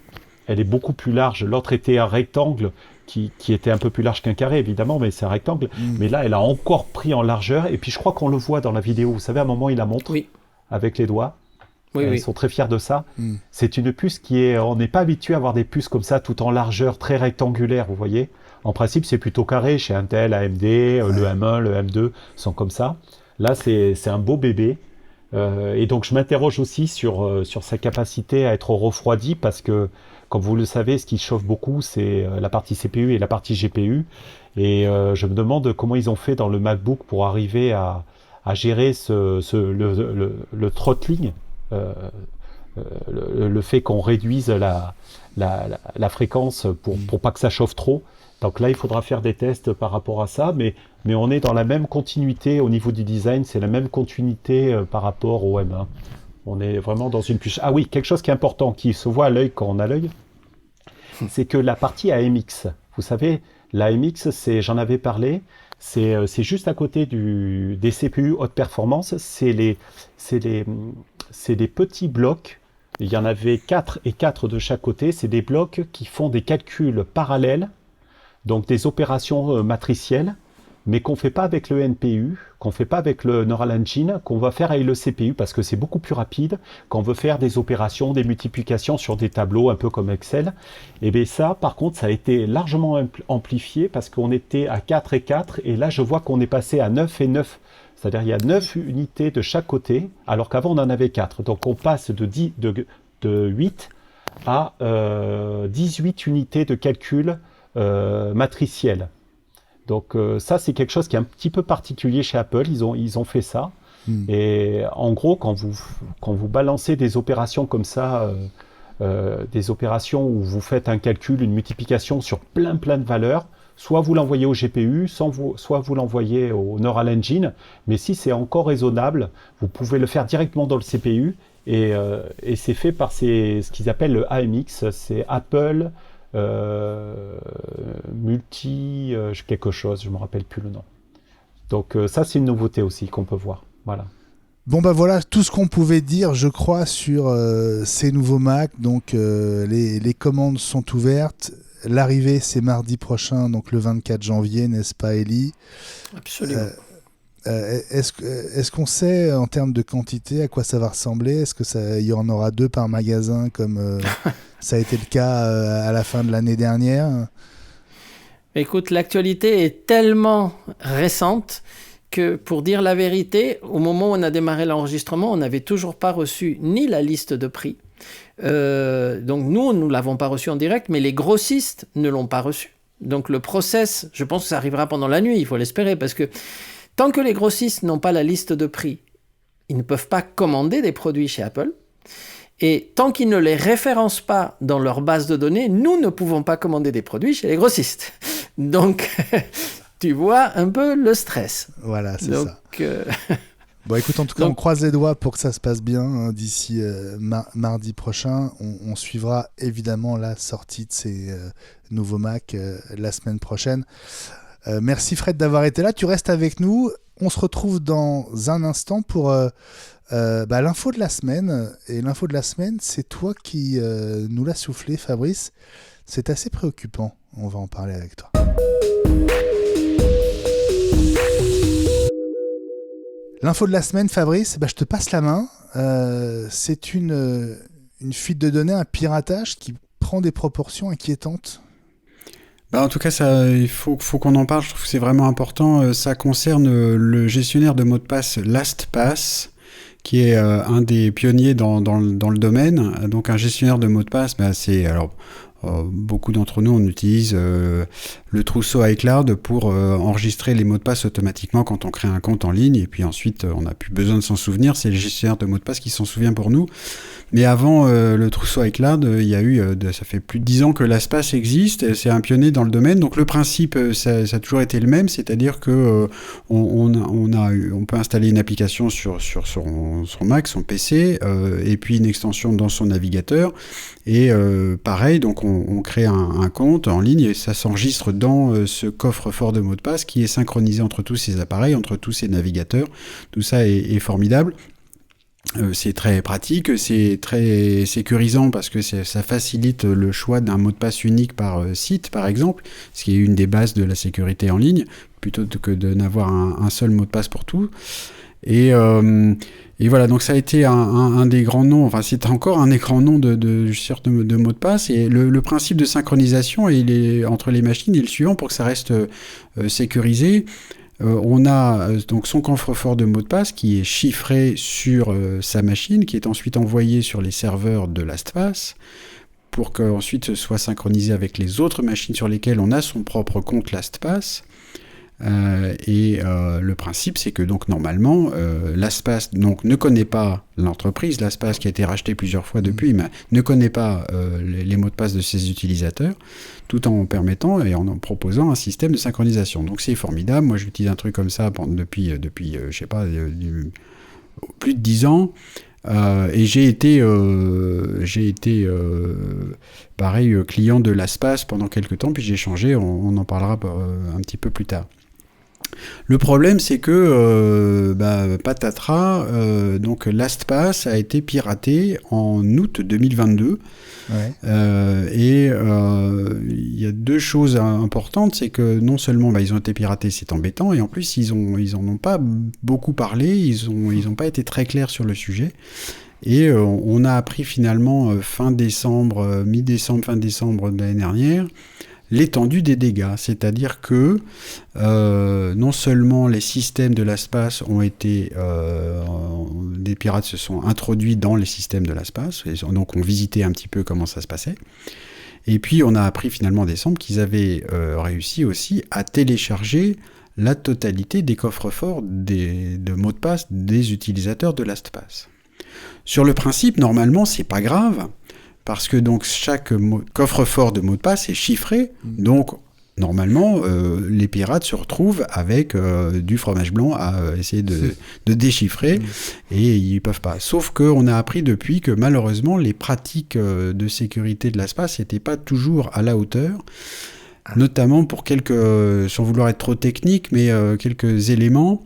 Elle est beaucoup plus large. L'autre était un rectangle qui était un peu plus large qu'un carré, évidemment, mais c'est un rectangle. Mais là, elle a encore pris en largeur. Et puis, je crois qu'on le voit dans la vidéo. Vous savez, à un moment, il la montre avec les doigts. Ils sont très fiers de ça. C'est une puce on n'est pas habitué à avoir des puces comme ça, tout en largeur, très rectangulaire, vous voyez. En principe, c'est plutôt carré chez Intel, AMD, le M1, le M2 sont comme ça. Là, c'est un beau bébé. Et donc je m'interroge aussi sur sa capacité à être refroidi parce que, comme vous le savez, ce qui chauffe beaucoup, c'est la partie CPU et la partie GPU. Et je me demande comment ils ont fait dans le MacBook pour arriver à gérer le throttling, le fait qu'on réduise la fréquence pour pas que ça chauffe trop. Donc là, il faudra faire des tests par rapport à ça, mais on est dans la même continuité au niveau du design, c'est la même continuité par rapport au M1. On est vraiment dans une puce. Ah oui, quelque chose qui est important, qui se voit à l'œil quand on a l'œil, c'est que la partie AMX, vous savez, l'AMX, j'en avais parlé, c'est juste à côté des CPU haute performance, c'est des petits blocs. Il y en avait 4 et 4 de chaque côté, c'est des blocs qui font des calculs parallèles, donc des opérations matricielles, mais qu'on ne fait pas avec le NPU, qu'on ne fait pas avec le Neural Engine, qu'on va faire avec le CPU, parce que c'est beaucoup plus rapide quand on veut faire des opérations, des multiplications sur des tableaux, un peu comme Excel. Et bien ça, par contre, ça a été largement amplifié, parce qu'on était à 4 et 4, et là, je vois qu'on est passé à 9 et 9. C'est-à-dire qu'il y a 9 unités de chaque côté, alors qu'avant, on en avait 4. Donc, on passe de 8 à 18 unités de calcul matriciel. Donc ça, c'est quelque chose qui est un petit peu particulier chez Apple. Ils ont fait ça. Et en gros, quand vous balancez des opérations comme ça, des opérations où vous faites un calcul, une multiplication sur plein de valeurs, soit vous l'envoyez au GPU, soit vous l'envoyez au Neural Engine. Mais si c'est encore raisonnable, vous pouvez le faire directement dans le CPU. Et c'est fait par ce qu'ils appellent le AMX. C'est Apple quelque chose, je ne me rappelle plus le nom. Donc ça, c'est une nouveauté aussi qu'on peut voir. Voilà. Bon bah voilà tout ce qu'on pouvait dire, je crois, sur ces nouveaux Mac. Donc les commandes sont ouvertes. L'arrivée, c'est mardi prochain, donc le 24 janvier, n'est-ce pas, Elie ? Absolument. Est-ce qu'on sait en termes de quantité à quoi ça va ressembler ? Est-ce qu'il y en aura 2 par magasin comme ça a été le cas à la fin de l'année dernière ? Écoute, l'actualité est tellement récente que, pour dire la vérité, au moment où on a démarré l'enregistrement, on n'avait toujours pas reçu ni la liste de prix. Donc nous ne l'avons pas reçu en direct, mais les grossistes ne l'ont pas reçu. Donc le process, je pense que ça arrivera pendant la nuit, il faut l'espérer, parce que tant que les grossistes n'ont pas la liste de prix, ils ne peuvent pas commander des produits chez Apple. Et tant qu'ils ne les référencent pas dans leur base de données, nous ne pouvons pas commander des produits chez les grossistes. Donc, tu vois un peu le stress. Voilà, c'est ça. Bon, écoute, en tout cas, on croise les doigts pour que ça se passe bien d'ici mardi prochain. On suivra évidemment la sortie de ces nouveaux Mac la semaine prochaine. Merci Fred d'avoir été là. Tu restes avec nous. On se retrouve dans un instant pour l'info de la semaine. Et l'info de la semaine, c'est toi qui nous l'as soufflé, Fabrice. C'est assez préoccupant. On va en parler avec toi. L'info de la semaine, Fabrice, je te passe la main. C'est une fuite de données, un piratage qui prend des proportions inquiétantes. En tout cas, il faut qu'on en parle. Je trouve que c'est vraiment important. Ça concerne le gestionnaire de mots de passe LastPass, qui est un des pionniers dans le domaine. Donc, un gestionnaire de mots de passe, c'est... Alors, beaucoup d'entre nous, on utilise le trousseau iCloud pour enregistrer les mots de passe automatiquement quand on crée un compte en ligne. Et puis ensuite, on n'a plus besoin de s'en souvenir. C'est le gestionnaire de mots de passe qui s'en souvient pour nous. Mais avant le trousseau iCloud, il y a eu, ça fait plus de 10 ans que LastPass existe. C'est un pionnier dans le domaine. Donc le principe, ça a toujours été le même, c'est-à-dire que on peut installer une application sur son Mac, son PC, et puis une extension dans son navigateur. Et pareil, donc on crée un compte en ligne et ça s'enregistre dans ce coffre-fort de mots de passe qui est synchronisé entre tous ces appareils, entre tous ces navigateurs. Tout ça est formidable. C'est très pratique, c'est très sécurisant parce que ça facilite le choix d'un mot de passe unique par site, par exemple, ce qui est une des bases de la sécurité en ligne, plutôt que de n'avoir un seul mot de passe pour tout. Et voilà, donc ça a été un des grands noms, enfin c'est encore un des grands noms de mots de passe. Et le principe de synchronisation entre les machines est le suivant pour que ça reste sécurisé. on a donc son coffre-fort de mot de passe qui est chiffré sur sa machine, qui est ensuite envoyé sur les serveurs de LastPass pour qu'ensuite ce soit synchronisé avec les autres machines sur lesquelles on a son propre compte LastPass. Le principe, c'est que donc normalement, LastPass donc ne connaît pas l'entreprise LastPass qui a été rachetée plusieurs fois depuis, mais ne connaît pas les mots de passe de ses utilisateurs, tout en permettant et en proposant un système de synchronisation. Donc c'est formidable. Moi, j'utilise un truc comme ça depuis je sais pas, plus de 10 ans. Et j'ai été pareil client de LastPass pendant quelques temps, puis j'ai changé. On en parlera un petit peu plus tard. Le problème, c'est que patatras, donc LastPass a été piraté en août 2022. Ouais. Il y a deux choses importantes, c'est que non seulement ils ont été piratés, c'est embêtant, et en plus ils en ont pas beaucoup parlé, ils ont pas été très clairs sur le sujet. Et on a appris finalement mi-décembre, fin décembre de l'année dernière, l'étendue des dégâts, c'est-à-dire que non seulement les systèmes de LastPass ont été... des pirates se sont introduits dans les systèmes de LastPass, et donc ont visité un petit peu comment ça se passait, et puis on a appris finalement en décembre qu'ils avaient réussi aussi à télécharger la totalité des coffres-forts de mots de passe des utilisateurs de LastPass. Sur le principe, normalement, c'est pas grave, parce que donc chaque coffre-fort de mot de passe est chiffré, donc normalement les pirates se retrouvent avec du fromage blanc à essayer de déchiffrer, et ils peuvent pas. Sauf qu'on a appris depuis que malheureusement les pratiques de sécurité de LastPass n'étaient pas toujours à la hauteur, notamment pour sans vouloir être trop technique, mais quelques éléments.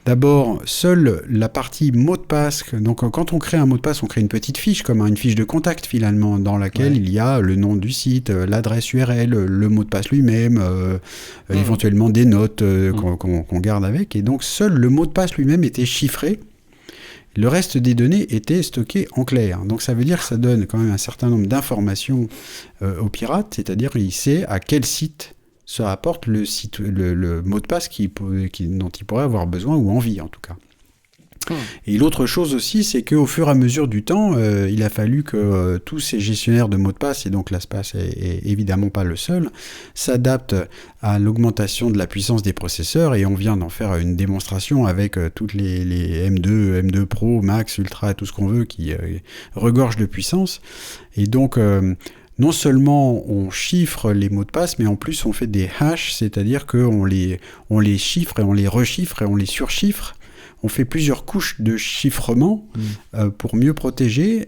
D'abord, seule la partie mot de passe, donc quand on crée un mot de passe, on crée une petite fiche, comme une fiche de contact finalement, dans laquelle il y a le nom du site, l'adresse URL, le mot de passe lui-même, éventuellement des notes qu'on garde avec, et donc seul le mot de passe lui-même était chiffré. Le reste des données étaient stockées en clair. Donc ça veut dire que ça donne quand même un certain nombre d'informations au pirate, c'est-à-dire qu'il sait à quel site se rapporte le mot de passe dont il pourrait avoir besoin ou envie en tout cas. Et l'autre chose aussi, c'est qu'au fur et à mesure du temps, il a fallu que tous ces gestionnaires de mots de passe, et donc LastPass est évidemment pas le seul, s'adaptent à l'augmentation de la puissance des processeurs, et on vient d'en faire une démonstration avec toutes les M2 Pro, Max, Ultra, et tout ce qu'on veut qui regorgent de puissance. Et donc... non seulement on chiffre les mots de passe, mais en plus on fait des hashes, c'est-à-dire qu'on les chiffre et on les rechiffre et on les surchiffre. On fait plusieurs couches de chiffrement pour mieux protéger.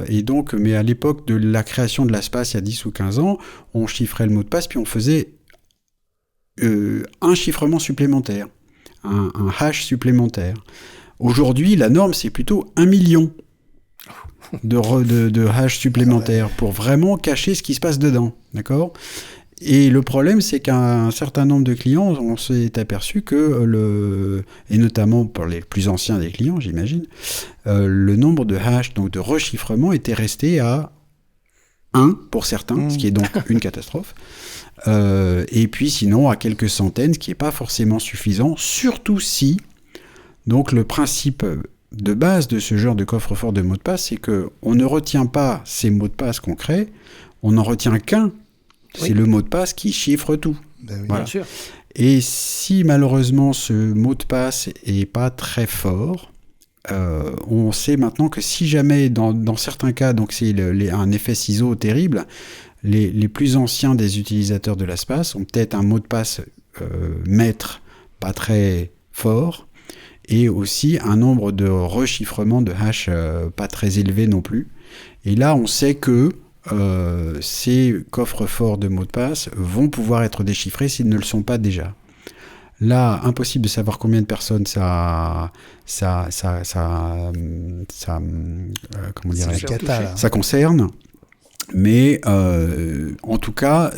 Et donc, mais à l'époque de la création de LastPass, il y a 10 ou 15 ans, on chiffrait le mot de passe, puis on faisait un chiffrement supplémentaire, un hash supplémentaire. Aujourd'hui, la norme, c'est plutôt 1 million de hash supplémentaires pour vraiment cacher ce qui se passe dedans, d'accord ? Et le problème, c'est qu'un certain nombre de clients, on s'est aperçu que et notamment pour les plus anciens des clients, j'imagine, le nombre de hash, donc de rechiffrement, était resté à 1 pour certains, ce qui est donc une catastrophe. Et puis sinon à quelques centaines, ce qui n'est pas forcément suffisant, surtout si, donc le principe de base de ce genre de coffre-fort de mots de passe, c'est qu'on ne retient pas ces mots de passe qu'on crée, on n'en retient qu'un. C'est le mot de passe qui chiffre tout. Ben oui. Voilà. Bien sûr. Et si malheureusement ce mot de passe est pas très fort, on sait maintenant que si jamais, dans certains cas, donc c'est un effet ciseau terrible, les plus anciens des utilisateurs de LastPass ont peut-être un mot de passe maître pas très fort, et aussi un nombre de rechiffrements de hash pas très élevé non plus. Et là, on sait que ces coffres-forts de mots de passe vont pouvoir être déchiffrés s'ils ne le sont pas déjà. Là, impossible de savoir combien de personnes ça concerne. Mais en tout cas,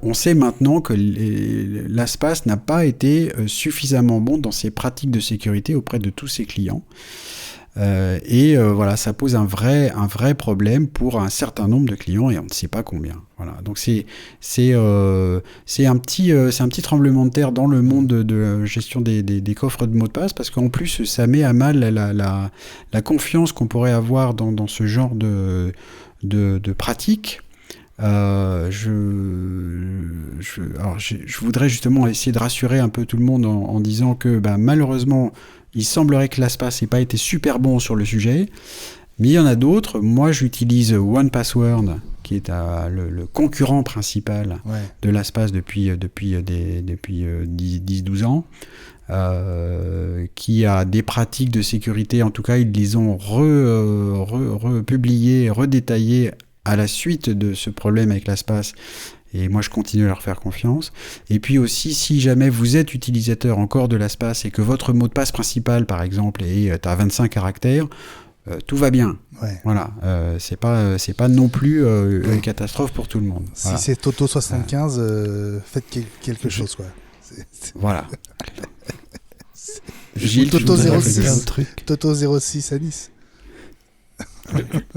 on sait maintenant que LastPass n'a pas été suffisamment bon dans ses pratiques de sécurité auprès de tous ses clients. Voilà, ça pose un vrai problème pour un certain nombre de clients et on ne sait pas combien. Voilà, donc c'est un petit tremblement de terre dans le monde de gestion des coffres de mots de passe, parce qu'en plus ça met à mal la confiance qu'on pourrait avoir dans ce genre de pratique. Je voudrais justement essayer de rassurer un peu tout le monde en disant que malheureusement il semblerait que LastPass n'ait pas été super bon sur le sujet, mais il y en a d'autres. Moi j'utilise 1Password, qui est le concurrent principal de LastPass depuis 10-12 ans, qui a des pratiques de sécurité, en tout cas ils les ont republiées, redétaillées à la suite de ce problème avec LastPass, et moi je continue à leur faire confiance. Et puis aussi, si jamais vous êtes utilisateur encore de LastPass et que votre mot de passe principal par exemple est à 25 caractères, tout va bien. Voilà, c'est pas non plus une catastrophe pour tout le monde. Si c'est Toto75, faites quelque chose, quoi. Voilà. Gilles, Toto06 à Nice.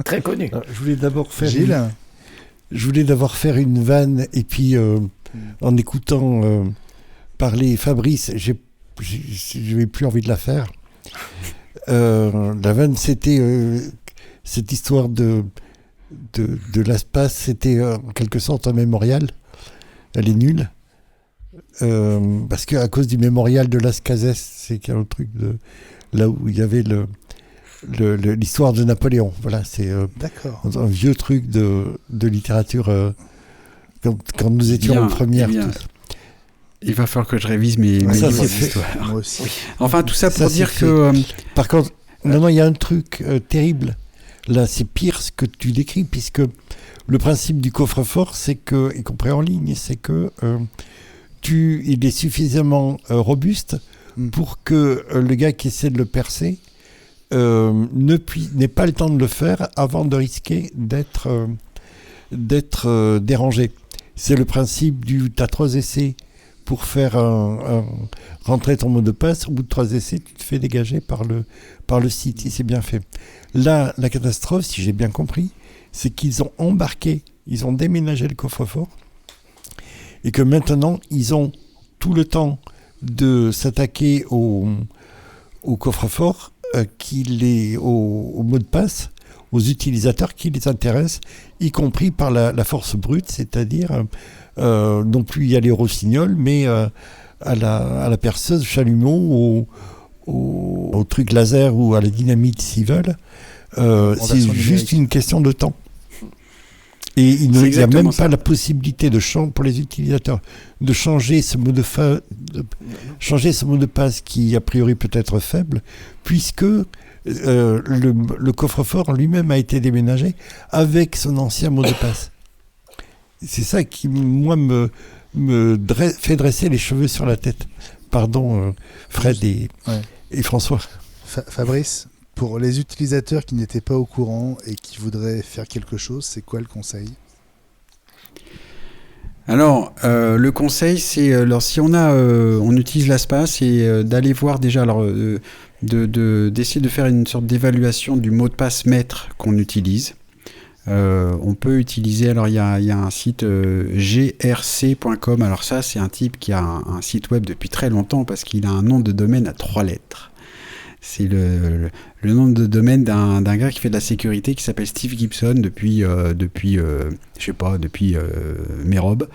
Très connu. Je voulais d'abord faire Gilles. Je voulais d'abord faire une vanne, et puis en écoutant parler Fabrice, je n'avais plus envie de la faire. La vanne, c'était cette histoire de LastPass, c'était en quelque sorte un mémorial. Elle est nulle. Parce qu'à cause du mémorial de Las Cases, c'est un truc là où il y avait l'histoire de Napoléon. Voilà, c'est un vieux truc de littérature quand nous étions en première. Il va falloir que je révise mes livres d'histoire. Moi aussi. Enfin, tout ça pour dire que... Par contre, non, il y a un truc terrible. Là, c'est pire ce que tu décris, puisque le principe du coffre-fort, c'est que, y compris en ligne, c'est que il est suffisamment robuste pour que le gars qui essaie de le percer n'ait pas le temps de le faire avant de risquer d'être dérangé. C'est le principe du t'as 3 essais pour faire rentrer ton mot de passe. Au bout de 3 essais, tu te fais dégager par le site, si c'est bien fait. Là, la catastrophe, si j'ai bien compris, c'est qu'ils ont ils ont déménagé le coffre-fort, et que maintenant, ils ont tout le temps de s'attaquer au coffre-fort, au mot de passe, aux utilisateurs qui les intéressent, y compris par la force brute, c'est-à-dire non plus y aller au rossignol, mais à la perceuse, chalumeau, au truc laser ou à la dynamite s'ils veulent. C'est juste une question de temps. Et il n'y a même pas la possibilité pour les utilisateurs de changer ce mot de passe qui a priori peut être faible, puisque le coffre-fort lui-même a été déménagé avec son ancien mot de passe. C'est ça qui, moi, me fait dresser les cheveux sur la tête. Pardon, Fred et François. Fabrice, pour les utilisateurs qui n'étaient pas au courant et qui voudraient faire quelque chose, c'est quoi le conseil ? Alors, le conseil, c'est si on utilise LastPass, c'est d'aller voir déjà, d'essayer de faire une sorte d'évaluation du mot de passe maître qu'on utilise. On peut utiliser, alors il y a un site grc.com. Alors ça, c'est un type qui a un site web depuis très longtemps parce qu'il a un nom de domaine à 3 lettres. C'est le nom de domaine d'un gars qui fait de la sécurité, qui s'appelle Steve Gibson depuis Mérobe.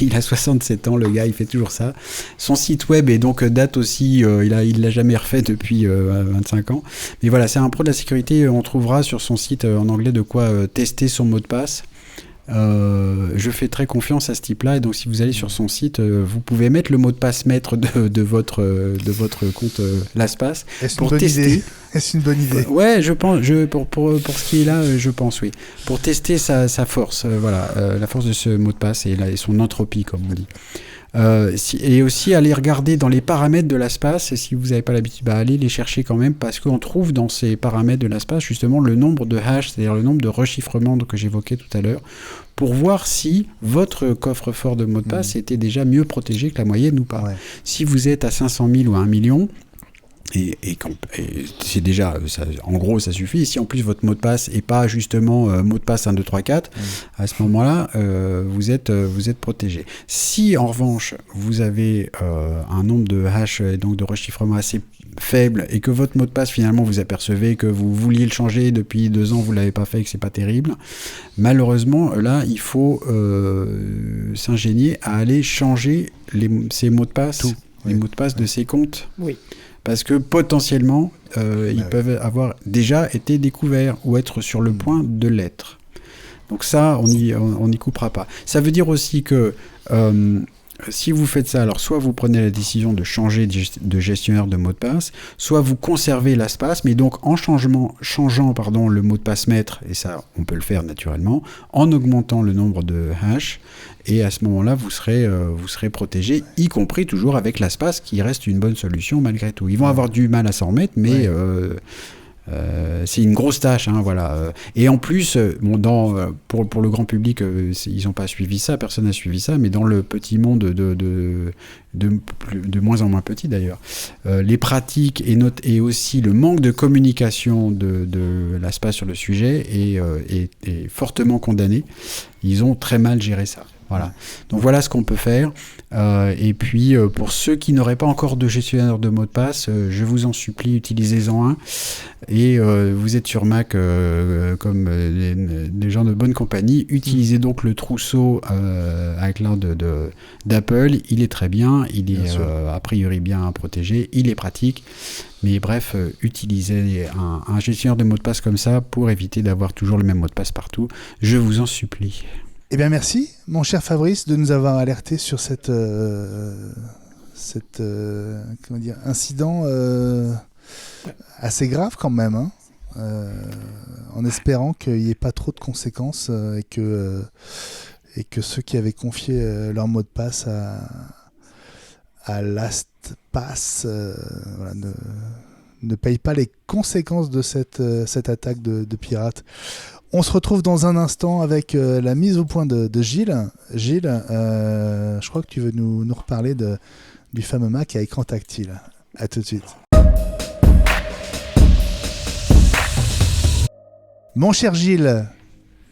Il a 67 ans, le gars, il fait toujours ça. Son site web date aussi, il l'a jamais refait depuis 25 ans. Mais voilà, c'est un pro de la sécurité. On trouvera sur son site en anglais de quoi tester son mot de passe. Je fais très confiance à ce type-là, et donc si vous allez sur son site, vous pouvez mettre le mot de passe maître de votre compte LastPass pour tester. Est-ce une bonne idée ? Ouais, je pense. Pour ce qui est là, je pense, oui. Pour tester sa force, la force de ce mot de passe et son entropie, comme on dit. Et aussi aller regarder dans les paramètres de LastPass, et si vous n'avez pas l'habitude, allez les chercher quand même, parce qu'on trouve dans ces paramètres de LastPass justement le nombre de hash, c'est-à-dire le nombre de rechiffrements que j'évoquais tout à l'heure, pour voir si votre coffre-fort de mot de passe était déjà mieux protégé que la moyenne ou pas. Ouais. Si vous êtes à 500 000 ou à 1 million, Et c'est déjà, en gros, ça suffit. Si en plus votre mot de passe n'est pas justement mot de passe 1, 2, 3, 4, à ce moment-là, vous êtes protégé. Si en revanche, vous avez un nombre de hash et donc de rechiffrement assez faible et que votre mot de passe, finalement, vous apercevez que vous vouliez le changer depuis 2 ans, vous ne l'avez pas fait et que ce n'est pas terrible, malheureusement, là, il faut s'ingénier à aller changer ces mots de passe, les mots de passe de ces comptes. Oui. Parce que potentiellement, ils peuvent avoir déjà été découverts ou être sur le point de l'être. Donc ça, on n'y coupera pas. Ça veut dire aussi que si vous faites ça, alors soit vous prenez la décision de changer de gestionnaire de mot de passe, soit vous conservez l'espace, mais donc en changeant le mot de passe maître, et ça on peut le faire naturellement, en augmentant le nombre de hash, et à ce moment-là vous serez protégé, y compris toujours avec l'espace qui reste une bonne solution malgré tout. Ils vont avoir du mal à s'en remettre, mais c'est une grosse tâche, hein, voilà. Et en plus, pour le grand public, ils n'ont pas suivi ça, personne n'a suivi ça, mais dans le petit monde de moins en moins petit d'ailleurs, les pratiques et aussi le manque de communication de l'ASPA sur le sujet est fortement condamné. Ils ont très mal géré ça. Voilà. Donc voilà ce qu'on peut faire. Et puis pour ceux qui n'auraient pas encore de gestionnaire de mot de passe, je vous en supplie, utilisez-en un. Et vous êtes sur Mac comme des gens de bonne compagnie. Utilisez donc le trousseau iCloud d'Apple. Il est très bien. Il est a priori bien protégé. Il est pratique. Mais bref, utilisez un gestionnaire de mot de passe comme ça pour éviter d'avoir toujours le même mot de passe partout. Je vous en supplie. Eh bien, merci, mon cher Fabrice, de nous avoir alerté sur cet incident assez grave quand même, hein, en espérant qu'il n'y ait pas trop de conséquences et que ceux qui avaient confié leur mot de passe à LastPass ne payent pas les conséquences de cette attaque de pirates. On se retrouve dans un instant avec la mise au point de Gilles. Gilles, je crois que tu veux nous reparler du fameux Mac à écran tactile. À tout de suite. Mon cher Gilles,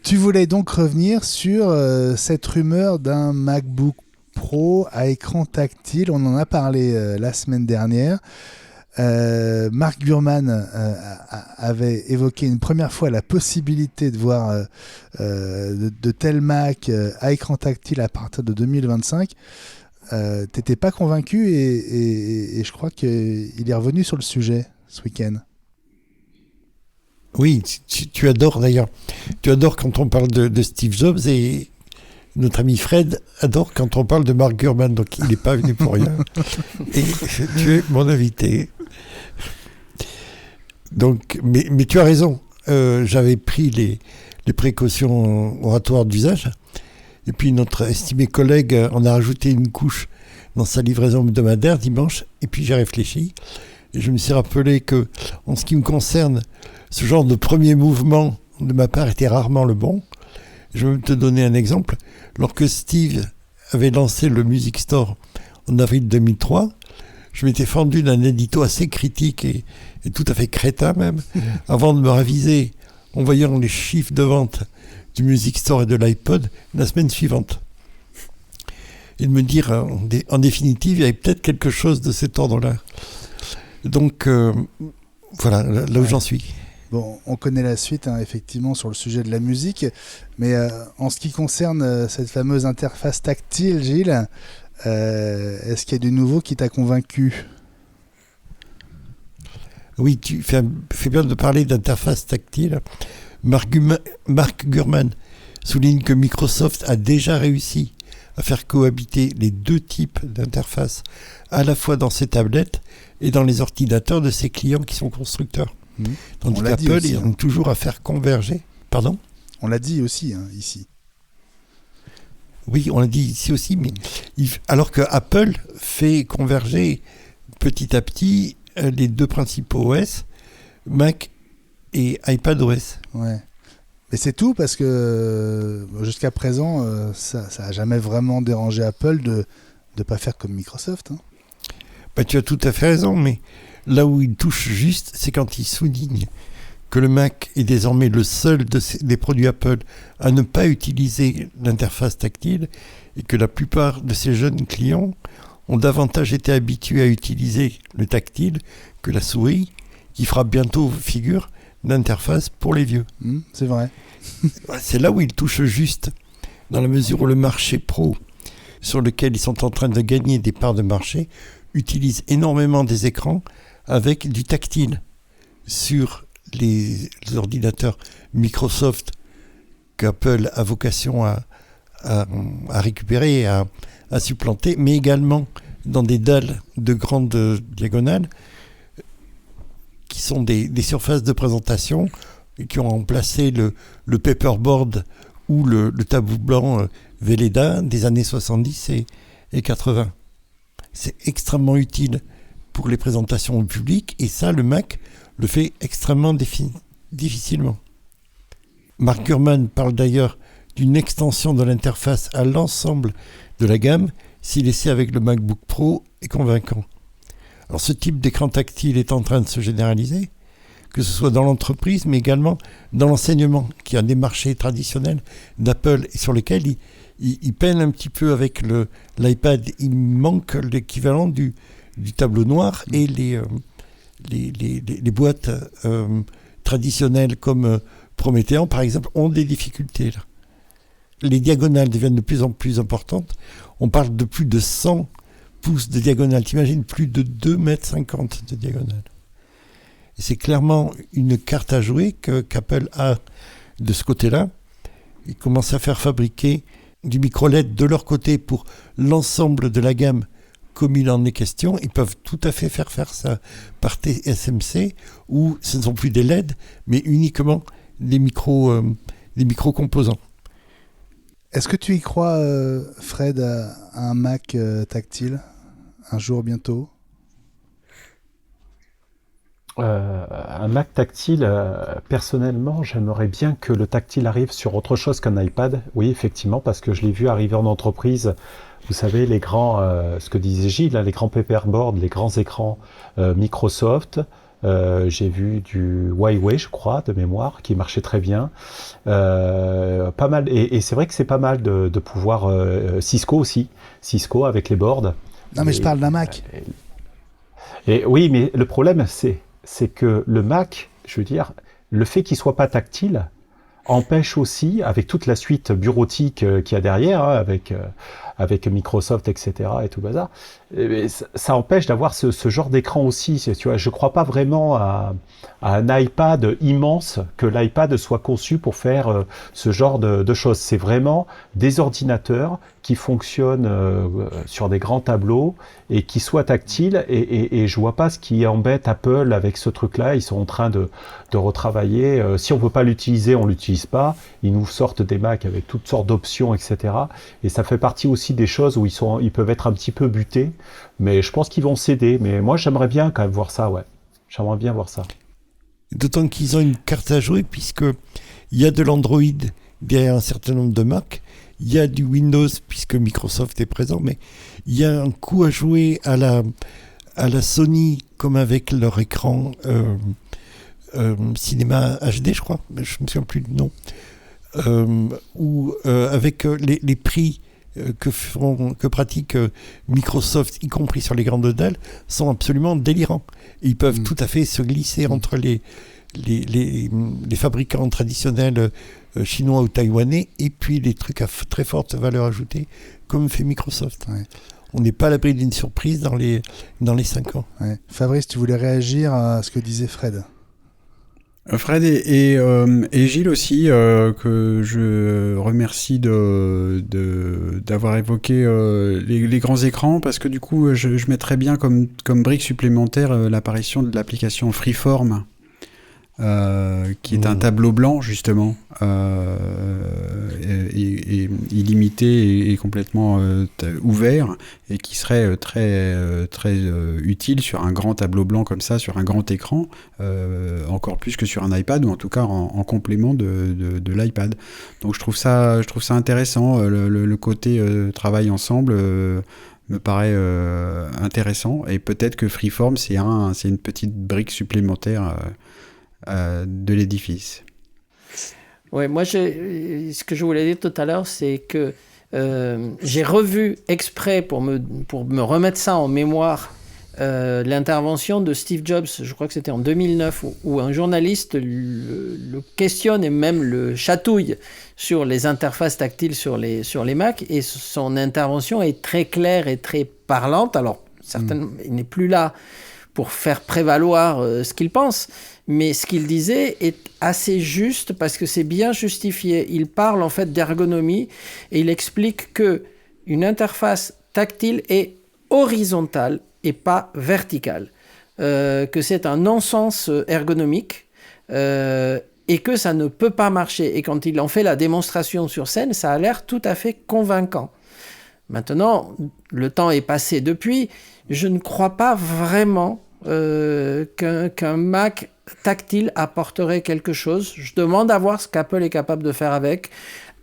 tu voulais donc revenir sur cette rumeur d'un MacBook Pro à écran tactile. On en a parlé la semaine dernière. Mark Gurman avait évoqué une première fois la possibilité de voir de tels Mac à écran tactile à partir de 2025. T'étais pas convaincu et je crois qu'il est revenu sur le sujet ce week-end. Oui, tu adores d'ailleurs. Tu adores quand on parle de Steve Jobs et notre ami Fred adore quand on parle de Mark Gurman, donc il n'est pas venu pour rien. Et tu es mon invité. Donc, mais tu as raison. J'avais pris les précautions oratoires d'usage. Et puis notre estimé collègue en a rajouté une couche dans sa livraison hebdomadaire dimanche. Et puis j'ai réfléchi. Et je me suis rappelé que, en ce qui me concerne, ce genre de premier mouvement de ma part était rarement le bon. Je vais te donner un exemple. Lorsque Steve avait lancé le Music Store en avril 2003, je m'étais fendu d'un édito assez critique et tout à fait crétin même, avant de me raviser en voyant les chiffres de vente du Music Store et de l'iPod la semaine suivante. Et de me dire, en définitive, il y avait peut-être quelque chose de cet ordre-là. Donc, voilà, là où j'en suis. Bon, on connaît la suite, hein, effectivement, sur le sujet de la musique, mais en ce qui concerne cette fameuse interface tactile, Gilles, est-ce qu'il y a du nouveau qui t'a convaincu ? Oui, tu fais bien de parler d'interface tactile. Mark Gurman souligne que Microsoft a déjà réussi à faire cohabiter les deux types d'interfaces, à la fois dans ses tablettes et dans les ordinateurs de ses clients qui sont constructeurs. Tandis qu'Apple, ils ont toujours à faire converger. Pardon ? On l'a dit aussi, hein, ici. Oui, on l'a dit ici aussi, mais alors que Apple fait converger petit à petit les deux principaux OS, Mac et iPadOS. Ouais. Mais c'est tout parce que jusqu'à présent, ça n'a jamais vraiment dérangé Apple de ne pas faire comme Microsoft. Hein. Bah, tu as tout à fait raison, mais Là où il touche juste, c'est quand il souligne que le Mac est désormais le seul des produits Apple à ne pas utiliser l'interface tactile et que la plupart de ses jeunes clients ont davantage été habitués à utiliser le tactile que la souris, qui fera bientôt figure d'interface pour les vieux. C'est vrai. C'est là où ils touchent juste, dans la mesure où le marché pro, sur lequel ils sont en train de gagner des parts de marché, utilise énormément des écrans avec du tactile. Sur les ordinateurs Microsoft qu'Apple a vocation à récupérer, à supplanter, mais également dans des dalles de grande diagonale qui sont des surfaces de présentation qui ont remplacé le paperboard ou le tableau blanc Velleda des années 70 et 80. C'est extrêmement utile pour les présentations au public et ça, le Mac le fait extrêmement difficilement. Mark Gurman parle d'ailleurs d'une extension de l'interface à l'ensemble de la gamme si l'essai avec le MacBook Pro est convaincant. Alors ce type d'écran tactile est en train de se généraliser, que ce soit dans l'entreprise, mais également dans l'enseignement, qui est un des marchés traditionnels d'Apple et sur lesquels il peine un petit peu avec l'iPad. Il manque l'équivalent du tableau noir et les boîtes traditionnelles comme Promethean, par exemple, ont des difficultés là. Les diagonales deviennent de plus en plus importantes. On parle de plus de 100 pouces de diagonale. T'imagines plus de 2,50 mètres de diagonale. Et c'est clairement une carte à jouer qu'Apple a de ce côté-là. Ils commencent à faire fabriquer du micro-LED de leur côté pour l'ensemble de la gamme comme il en est question. Ils peuvent tout à fait faire ça par TSMC où ce ne sont plus des LED mais uniquement des micro-composants. Est-ce que tu y crois, Fred, à un Mac tactile un jour bientôt? Un Mac tactile, personnellement, j'aimerais bien que le tactile arrive sur autre chose qu'un iPad. Oui, effectivement, parce que je l'ai vu arriver en entreprise. Vous savez, les grands, ce que disait Gilles, les grands paperboards, les grands écrans Microsoft. J'ai vu du Huawei, je crois, de mémoire, qui marchait très bien. Pas mal, et c'est vrai que c'est pas mal de pouvoir... Cisco aussi, Cisco avec les boards. Non, mais je parle d'un Mac. Et oui, mais le problème, c'est que le Mac, je veux dire, le fait qu'il soit pas tactile empêche aussi, avec toute la suite bureautique qu'il y a derrière, hein, avec Microsoft, etc. et tout bazar, ça empêche d'avoir ce genre d'écran aussi. Tu vois, je crois pas vraiment à un iPad immense, que l'iPad soit conçu pour faire ce genre de choses. C'est vraiment des ordinateurs qui fonctionnent sur des grands tableaux et qui soient tactiles. Et je vois pas ce qui embête Apple avec ce truc-là. Ils sont en train de retravailler. Si on peut pas l'utiliser, on l'utilise pas. Ils nous sortent des Macs avec toutes sortes d'options, etc. Et ça fait partie aussi des choses où ils peuvent être un petit peu butés. Mais je pense qu'ils vont céder. Mais moi, j'aimerais bien quand même voir ça, ouais. J'aimerais bien voir ça. D'autant qu'ils ont une carte à jouer, puisqu'il y a de l'Android derrière un certain nombre de Mac, il y a du Windows, puisque Microsoft est présent, mais il y a un coup à jouer à la Sony, comme avec leur écran cinéma HD, je crois, mais je ne me souviens plus du nom, ou avec les prix que pratique Microsoft, y compris sur les grandes dalles, sont absolument délirants. Et ils peuvent tout à fait se glisser entre les fabricants traditionnels chinois ou taïwanais et puis les trucs à très forte valeur ajoutée, comme fait Microsoft. Ouais. On n'est pas à l'abri d'une surprise dans les 5 ans. Ouais. Fabrice, tu voulais réagir à ce que disait Fred? Fred et Gilles aussi, que je remercie d'avoir évoqué les grands écrans, parce que du coup je mettrais bien comme brique supplémentaire l'apparition de l'application Freeform, qui est un tableau blanc justement, et illimité et complètement ouvert, et qui serait très utile sur un grand tableau blanc comme ça, sur un grand écran, encore plus que sur un iPad, ou en tout cas en complément de l'iPad. Donc je trouve ça intéressant, le côté travail ensemble me paraît intéressant, et peut-être que Freeform c'est une petite brique supplémentaire de l'édifice. Ouais, moi, ce que je voulais dire tout à l'heure, c'est que j'ai revu exprès pour me remettre ça en mémoire l'intervention de Steve Jobs, je crois que c'était en 2009, où un journaliste le questionne et même le chatouille sur les interfaces tactiles sur les Mac, et son intervention est très claire et très parlante. Alors, certainement, il n'est plus là pour faire prévaloir ce qu'il pense, mais ce qu'il disait est assez juste parce que c'est bien justifié. Il parle en fait d'ergonomie et il explique que une interface tactile est horizontale et pas verticale, que c'est un non-sens ergonomique et que ça ne peut pas marcher. Et quand il en fait la démonstration sur scène, ça a l'air tout à fait convaincant. Maintenant, le temps est passé depuis. Je ne crois pas vraiment qu'un Mac tactile apporterait quelque chose. Je demande à voir ce qu'Apple est capable de faire avec.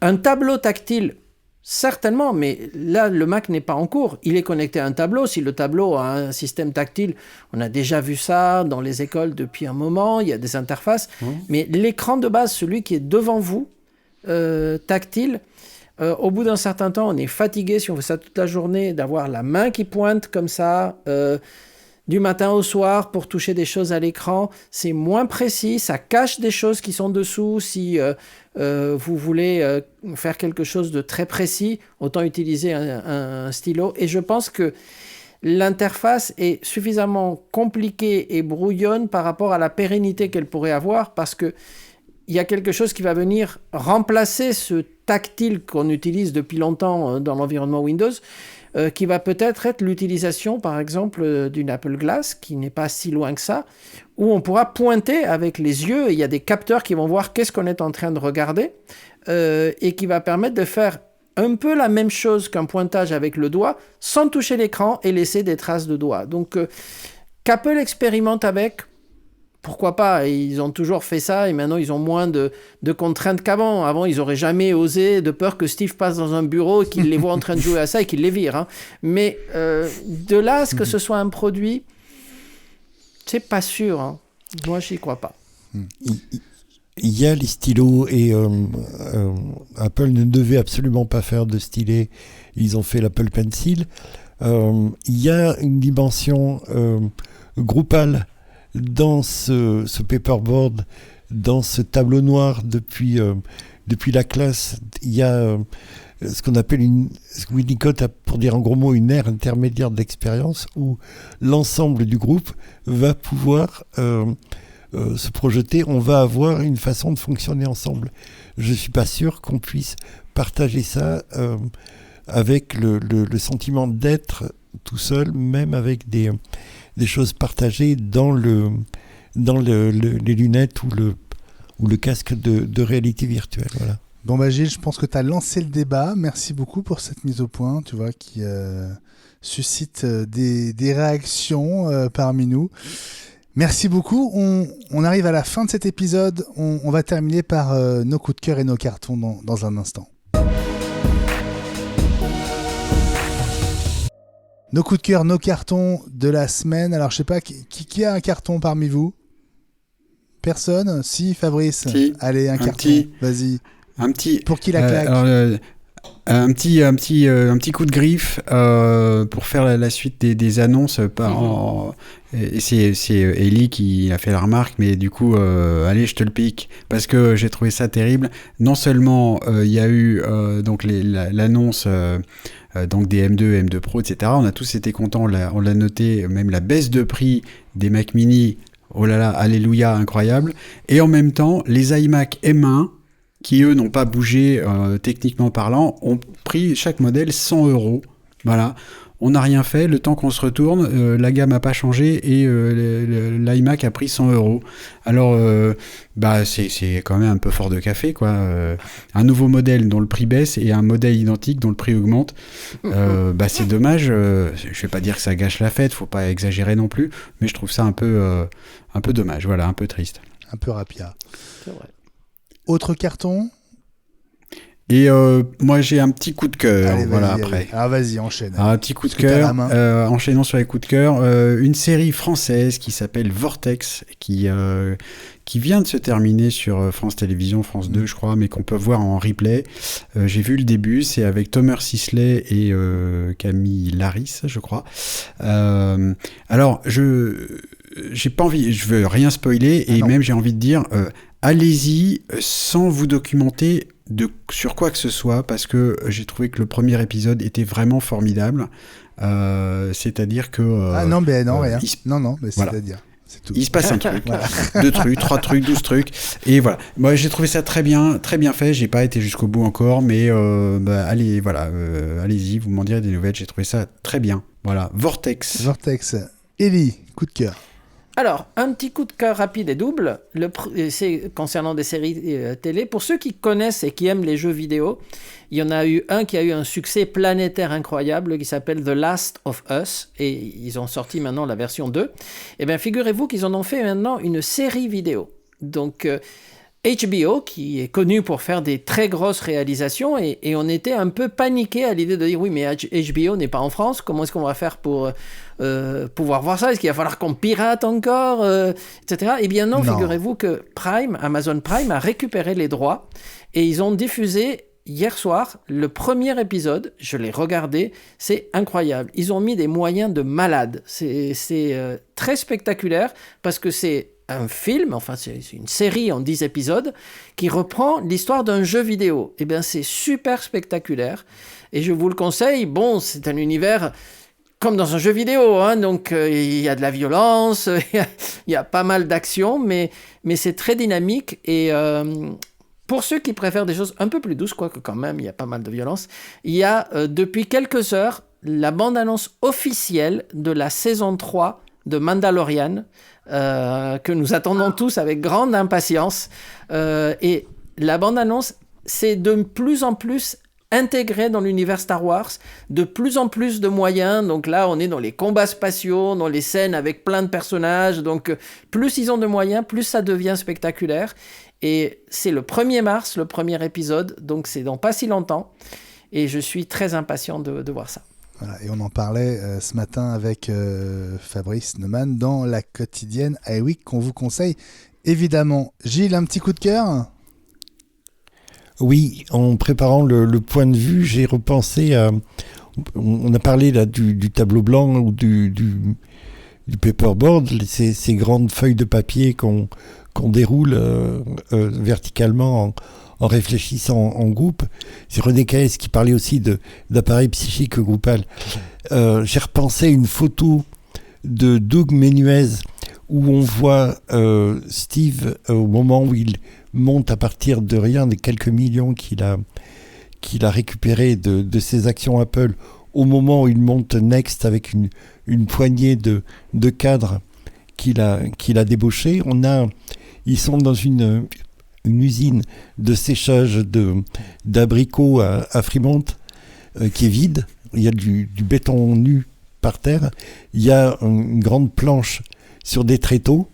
Un tableau tactile, certainement, mais là, le Mac n'est pas en cours. Il est connecté à un tableau. Si le tableau a un système tactile, on a déjà vu ça dans les écoles depuis un moment. Il y a des interfaces. Mais l'écran de base, celui qui est devant vous, tactile, au bout d'un certain temps, on est fatigué, si on fait ça toute la journée, d'avoir la main qui pointe comme ça, du matin au soir pour toucher des choses à l'écran. C'est moins précis, ça cache des choses qui sont dessous. Si vous voulez faire quelque chose de très précis, autant utiliser un stylo. Et je pense que l'interface est suffisamment compliquée et brouillonne par rapport à la pérennité qu'elle pourrait avoir, parce que il y a quelque chose qui va venir remplacer ce tactile qu'on utilise depuis longtemps dans l'environnement Windows, qui va peut-être être l'utilisation, par exemple, d'une Apple Glass, qui n'est pas si loin que ça, où on pourra pointer avec les yeux, et il y a des capteurs qui vont voir qu'est-ce qu'on est en train de regarder, et qui va permettre de faire un peu la même chose qu'un pointage avec le doigt, sans toucher l'écran et laisser des traces de doigts. Donc, qu'Apple expérimente avec... Pourquoi pas? Ils ont toujours fait ça et maintenant ils ont moins de contraintes qu'avant. Avant, ils n'auraient jamais osé, de peur que Steve passe dans un bureau et qu'il les voit en train de jouer à ça et qu'il les vire. Hein. Mais de là à ce que ce soit un produit, c'est pas sûr. Hein. Moi, j'y crois pas. Il y a les stylos et Apple ne devait absolument pas faire de stylet. Ils ont fait l'Apple Pencil. Il y a une dimension groupale dans ce paperboard, dans ce tableau noir depuis la classe. Il y a ce qu'on appelle ce que Winnicott a, pour dire en gros mots, une ère intermédiaire d'expérience où l'ensemble du groupe va pouvoir se projeter. On va avoir une façon de fonctionner ensemble. Je ne suis pas sûr qu'on puisse partager ça avec le sentiment d'être tout seul, même avec des choses partagées dans les lunettes ou le casque de réalité virtuelle. Voilà. Bon bah Gilles, je pense que tu as lancé le débat. Merci beaucoup pour cette mise au point, tu vois, qui suscite des réactions parmi nous. Merci beaucoup. On arrive à la fin de cet épisode. On va terminer par nos coups de cœur et nos cartons dans un instant. Nos coups de cœur, nos cartons de la semaine. Alors, je sais pas, qui a un carton parmi vous? Personne? Si, Fabrice? Si. Allez, un carton. Vas-y. Un petit. Pour qui la claque? Un petit coup de griffe pour faire la suite des annonces. C'est Ellie qui a fait la remarque, mais du coup, allez, je te le pique, parce que j'ai trouvé ça terrible. Non seulement il y a eu donc l'annonce donc des M2, M2 Pro, etc. On a tous été contents, on l'a noté, même la baisse de prix des Mac Mini, oh là là, alléluia, incroyable. Et en même temps, les iMac M1, qui eux n'ont pas bougé techniquement parlant, ont pris chaque modèle 100 €. Voilà, on n'a rien fait, le temps qu'on se retourne, la gamme n'a pas changé et l'iMac a pris 100 €. Alors, c'est quand même un peu fort de café, quoi. Un nouveau modèle dont le prix baisse et un modèle identique dont le prix augmente. C'est dommage. Je vais pas dire que ça gâche la fête, faut pas exagérer non plus, mais je trouve ça un peu dommage, voilà, un peu triste. Un peu rapia. C'est vrai. Autre carton? Et moi, j'ai un petit coup de cœur. Allez, Voilà, vas-y, après. allez. Ah, vas-y, enchaîne. Alors, un petit coup de Parce que t'as la cœur, main. enchaînons sur les coups de cœur, une série française qui s'appelle Vortex, qui vient de se terminer sur France Télévisions, France 2, je crois, mais qu'on peut voir en replay. J'ai vu le début, c'est avec Thomas Sisley et Camille Laris, je crois. Alors, j'ai pas envie, je veux rien spoiler, et non. même j'ai envie de dire, allez-y sans vous documenter sur quoi que ce soit, parce que j'ai trouvé que le premier épisode était vraiment formidable. C'est-à-dire que... Ah non, mais non, rien. il se- Non, mais Voilà. c'est-à-dire. C'est tout. il se passe un truc, 2 trucs, 3 trucs, 12 trucs, et voilà. Moi, j'ai trouvé ça très bien fait. J'ai pas été jusqu'au bout encore, mais allez, voilà, allez-y, vous m'en direz des nouvelles. J'ai trouvé ça très bien. Voilà, Vortex. Vortex. Ellie, coup de cœur. Alors, un petit coup de cœur rapide et double, c'est concernant des séries télé. Pour ceux qui connaissent et qui aiment les jeux vidéo, il y en a eu un qui a eu un succès planétaire incroyable qui s'appelle The Last of Us, et ils ont sorti maintenant la version 2. Eh bien, figurez-vous qu'ils en ont fait maintenant une série vidéo. Donc, HBO, qui est connu pour faire des très grosses réalisations, et on était un peu paniqué à l'idée de dire oui, mais HBO n'est pas en France, comment est-ce qu'on va faire pour pouvoir voir ça? Est-ce qu'il va falloir qu'on pirate encore, etc. Eh bien non, figurez-vous que Amazon Prime a récupéré les droits, et ils ont diffusé hier soir le premier épisode. Je l'ai regardé, c'est incroyable. Ils ont mis des moyens de malade. C'est très spectaculaire, parce que c'est un film, enfin c'est une série en 10 épisodes qui reprend l'histoire d'un jeu vidéo. Eh bien c'est super spectaculaire et je vous le conseille. Bon, c'est un univers comme dans un jeu vidéo, hein, donc il y a de la violence, il y a pas mal d'action, mais c'est très dynamique et pour ceux qui préfèrent des choses un peu plus douces, quoique quand même il y a pas mal de violence, il y a depuis quelques heures la bande-annonce officielle de la saison 3 de Mandalorian, que nous attendons tous avec grande impatience. Et la bande-annonce, c'est de plus en plus intégré dans l'univers Star Wars, de plus en plus de moyens. Donc là, on est dans les combats spatiaux, dans les scènes avec plein de personnages. Donc plus ils ont de moyens, plus ça devient spectaculaire. Et c'est le 1er mars, le premier épisode, donc c'est dans pas si longtemps. Et je suis très impatient de voir ça. Voilà, et on en parlait ce matin avec Fabrice Neumann dans la quotidienne iWeek qu'on vous conseille évidemment. Gilles, un petit coup de cœur? Oui, en préparant le point de vue, j'ai repensé à... On a parlé là du tableau blanc ou du paperboard, ces grandes feuilles de papier qu'on déroule verticalement en réfléchissant en groupe. C'est René Caès qui parlait aussi d'appareil psychique groupal. J'ai repensé à une photo de Doug Menuez où on voit Steve au moment où il monte à partir de rien, des quelques millions qu'il a récupéré de ses actions Apple, au moment où il monte Next avec une poignée de cadres qu'il a débauchés. Ils sont dans une usine de séchage d'abricots à Fremont qui est vide. Il y a du béton nu par terre. Il y a une grande planche sur des tréteaux.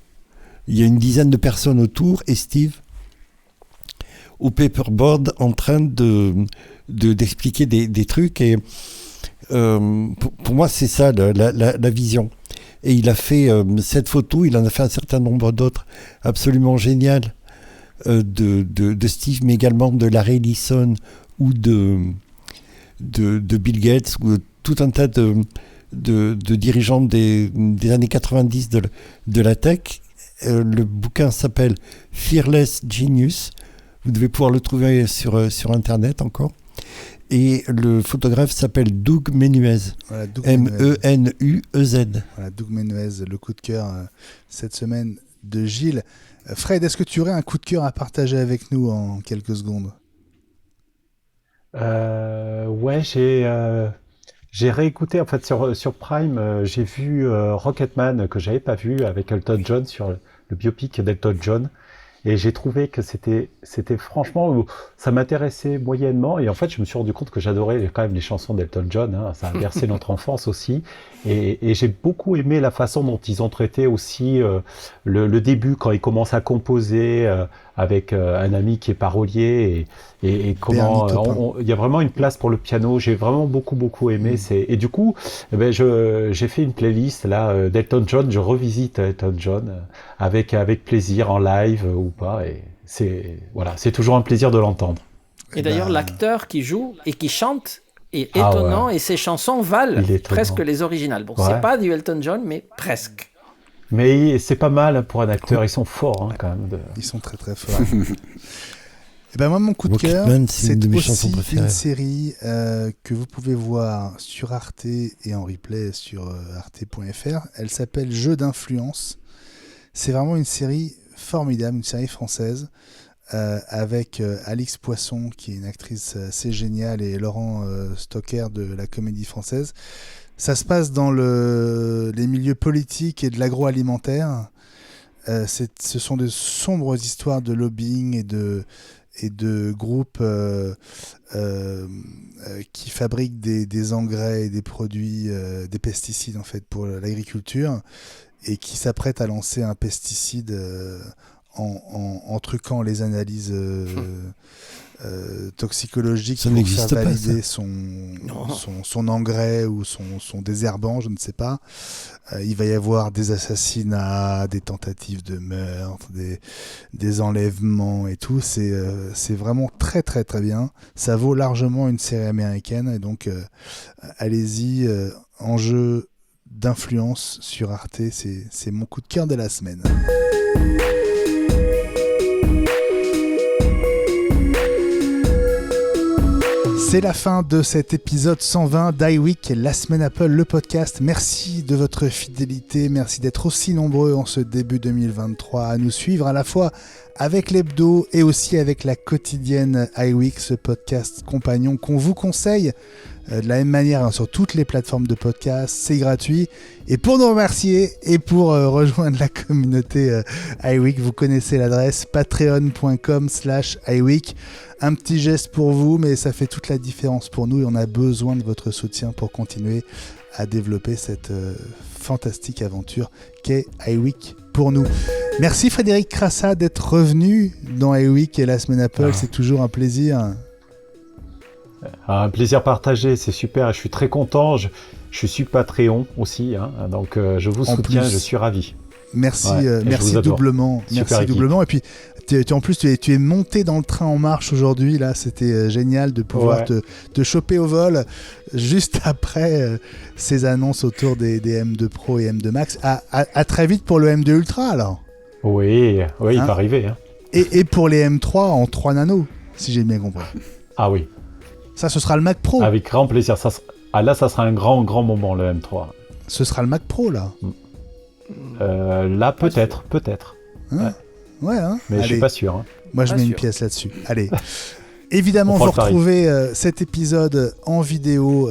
Il y a une dizaine de personnes autour et Steve au paperboard en train d'expliquer des trucs. Et pour moi, c'est ça la vision. Et il a fait cette photo, il en a fait un certain nombre d'autres absolument géniales. De Steve, mais également de Larry Ellison ou de Bill Gates, ou tout un tas de dirigeants des années 90 de la tech. Le bouquin s'appelle Fearless Genius. Vous devez pouvoir le trouver sur Internet encore. Et le photographe s'appelle Doug Menuez. Voilà, Menuez. Voilà, Doug Menuez, le coup de cœur cette semaine de Gilles. Fred, est-ce que tu aurais un coup de cœur à partager avec nous en quelques secondes? Ouais, j'ai réécouté en fait sur Prime, j'ai vu Rocketman que j'avais pas vu avec Elton John sur le biopic d'Elton John. Et j'ai trouvé que c'était franchement, ça m'intéressait moyennement. Et en fait, je me suis rendu compte que j'adorais quand même les chansons d'Elton John. Hein. Ça a bercé notre enfance aussi. Et j'ai beaucoup aimé la façon dont ils ont traité aussi le début, quand il commence à composer avec un ami qui est parolier et comment il y a vraiment une place pour le piano. J'ai vraiment beaucoup aimé. Et du coup, j'ai fait une playlist là d'Elton John. Je revisite Elton John avec plaisir en live ou pas. Et c'est toujours un plaisir de l'entendre. Et d'ailleurs, l'acteur qui joue et qui chante est étonnant et ses chansons valent presque les originales. Bon, c'est pas du Elton John, mais presque. Mais c'est pas mal pour un acteur, ils sont forts quand même. Ils sont très très forts. Et ben moi, mon coup de cœur, c'est aussi une série que vous pouvez voir sur Arte et en replay sur arte.fr. Elle s'appelle Jeux d'influence. C'est vraiment une série formidable, une série française. Avec Alix Poisson, qui est une actrice assez géniale, et Laurent Stocker de la Comédie Française. Ça se passe dans les milieux politiques et de l'agroalimentaire. Ce sont de sombres histoires de lobbying et de groupes qui fabriquent des engrais et des produits, des pesticides en fait pour l'agriculture, et qui s'apprêtent à lancer un pesticide en truquant les analyses toxicologiques pour faire valider son engrais ou son désherbant, je ne sais pas. Il va y avoir des assassinats, des tentatives de meurtre, des enlèvements et tout. C'est vraiment très très très bien. Ça vaut largement une série américaine, et donc allez-y, Enjeux d'influence sur Arte, c'est mon coup de cœur de la semaine. C'est la fin de cet épisode 120 d'iWeek, la semaine Apple, le podcast. Merci de votre fidélité, merci d'être aussi nombreux en ce début 2023 à nous suivre à la fois avec l'hebdo et aussi avec la quotidienne iWeek, ce podcast compagnon qu'on vous conseille de la même manière sur toutes les plateformes de podcast. C'est gratuit. Et pour nous remercier et pour rejoindre la communauté iWeek, vous connaissez l'adresse patreon.com/iWeek. Un petit geste pour vous, mais ça fait toute la différence pour nous, et on a besoin de votre soutien pour continuer à développer cette fantastique aventure qu'est iWeek pour nous. Merci Frédéric Crassa d'être revenu dans iWeek et la semaine Apple, c'est toujours un plaisir. Un plaisir partagé, c'est super, je suis très content, je suis Patreon aussi, donc je vous soutiens, je suis ravi. Merci, merci doublement. Merci doublement. Et puis, en plus, tu es monté dans le train en marche aujourd'hui. Là, c'était génial de pouvoir te choper au vol juste après ces annonces autour des M2 Pro et M2 Max. À très vite pour le M2 Ultra, alors. Oui, il va arriver. Et pour les M3 en 3 nano, si j'ai bien compris. Ah oui. Ça, ce sera le Mac Pro. Avec grand plaisir. Là, ça sera un grand moment, le M3. Ce sera le Mac Pro, là. Là, peut-être. Ouais, mais allez. Je suis pas sûr. Moi, je mets une pièce là-dessus. Allez. Évidemment, vous retrouvez cet épisode en vidéo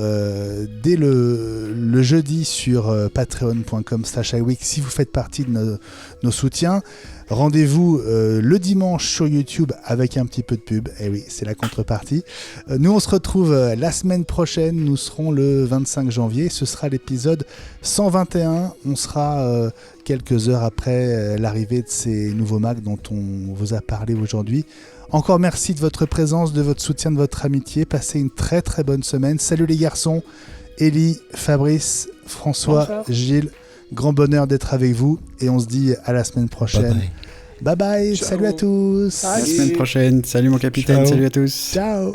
dès le jeudi sur patreon.com/iWeek si vous faites partie de nos soutiens. Rendez-vous le dimanche sur YouTube avec un petit peu de pub. Eh oui, c'est la contrepartie. Nous, on se retrouve la semaine prochaine. Nous serons le 25 janvier. Ce sera l'épisode 121. On sera quelques heures après l'arrivée de ces nouveaux Macs dont on vous a parlé aujourd'hui. Encore merci de votre présence, de votre soutien, de votre amitié. Passez une très très bonne semaine. Salut les garçons. Élie, Fabrice, François, bonsoir. Gilles. Grand bonheur d'être avec vous. Et on se dit à la semaine prochaine. Bye bye. Salut à tous. À la semaine prochaine. Salut mon capitaine. Ciao. Salut à tous. Ciao.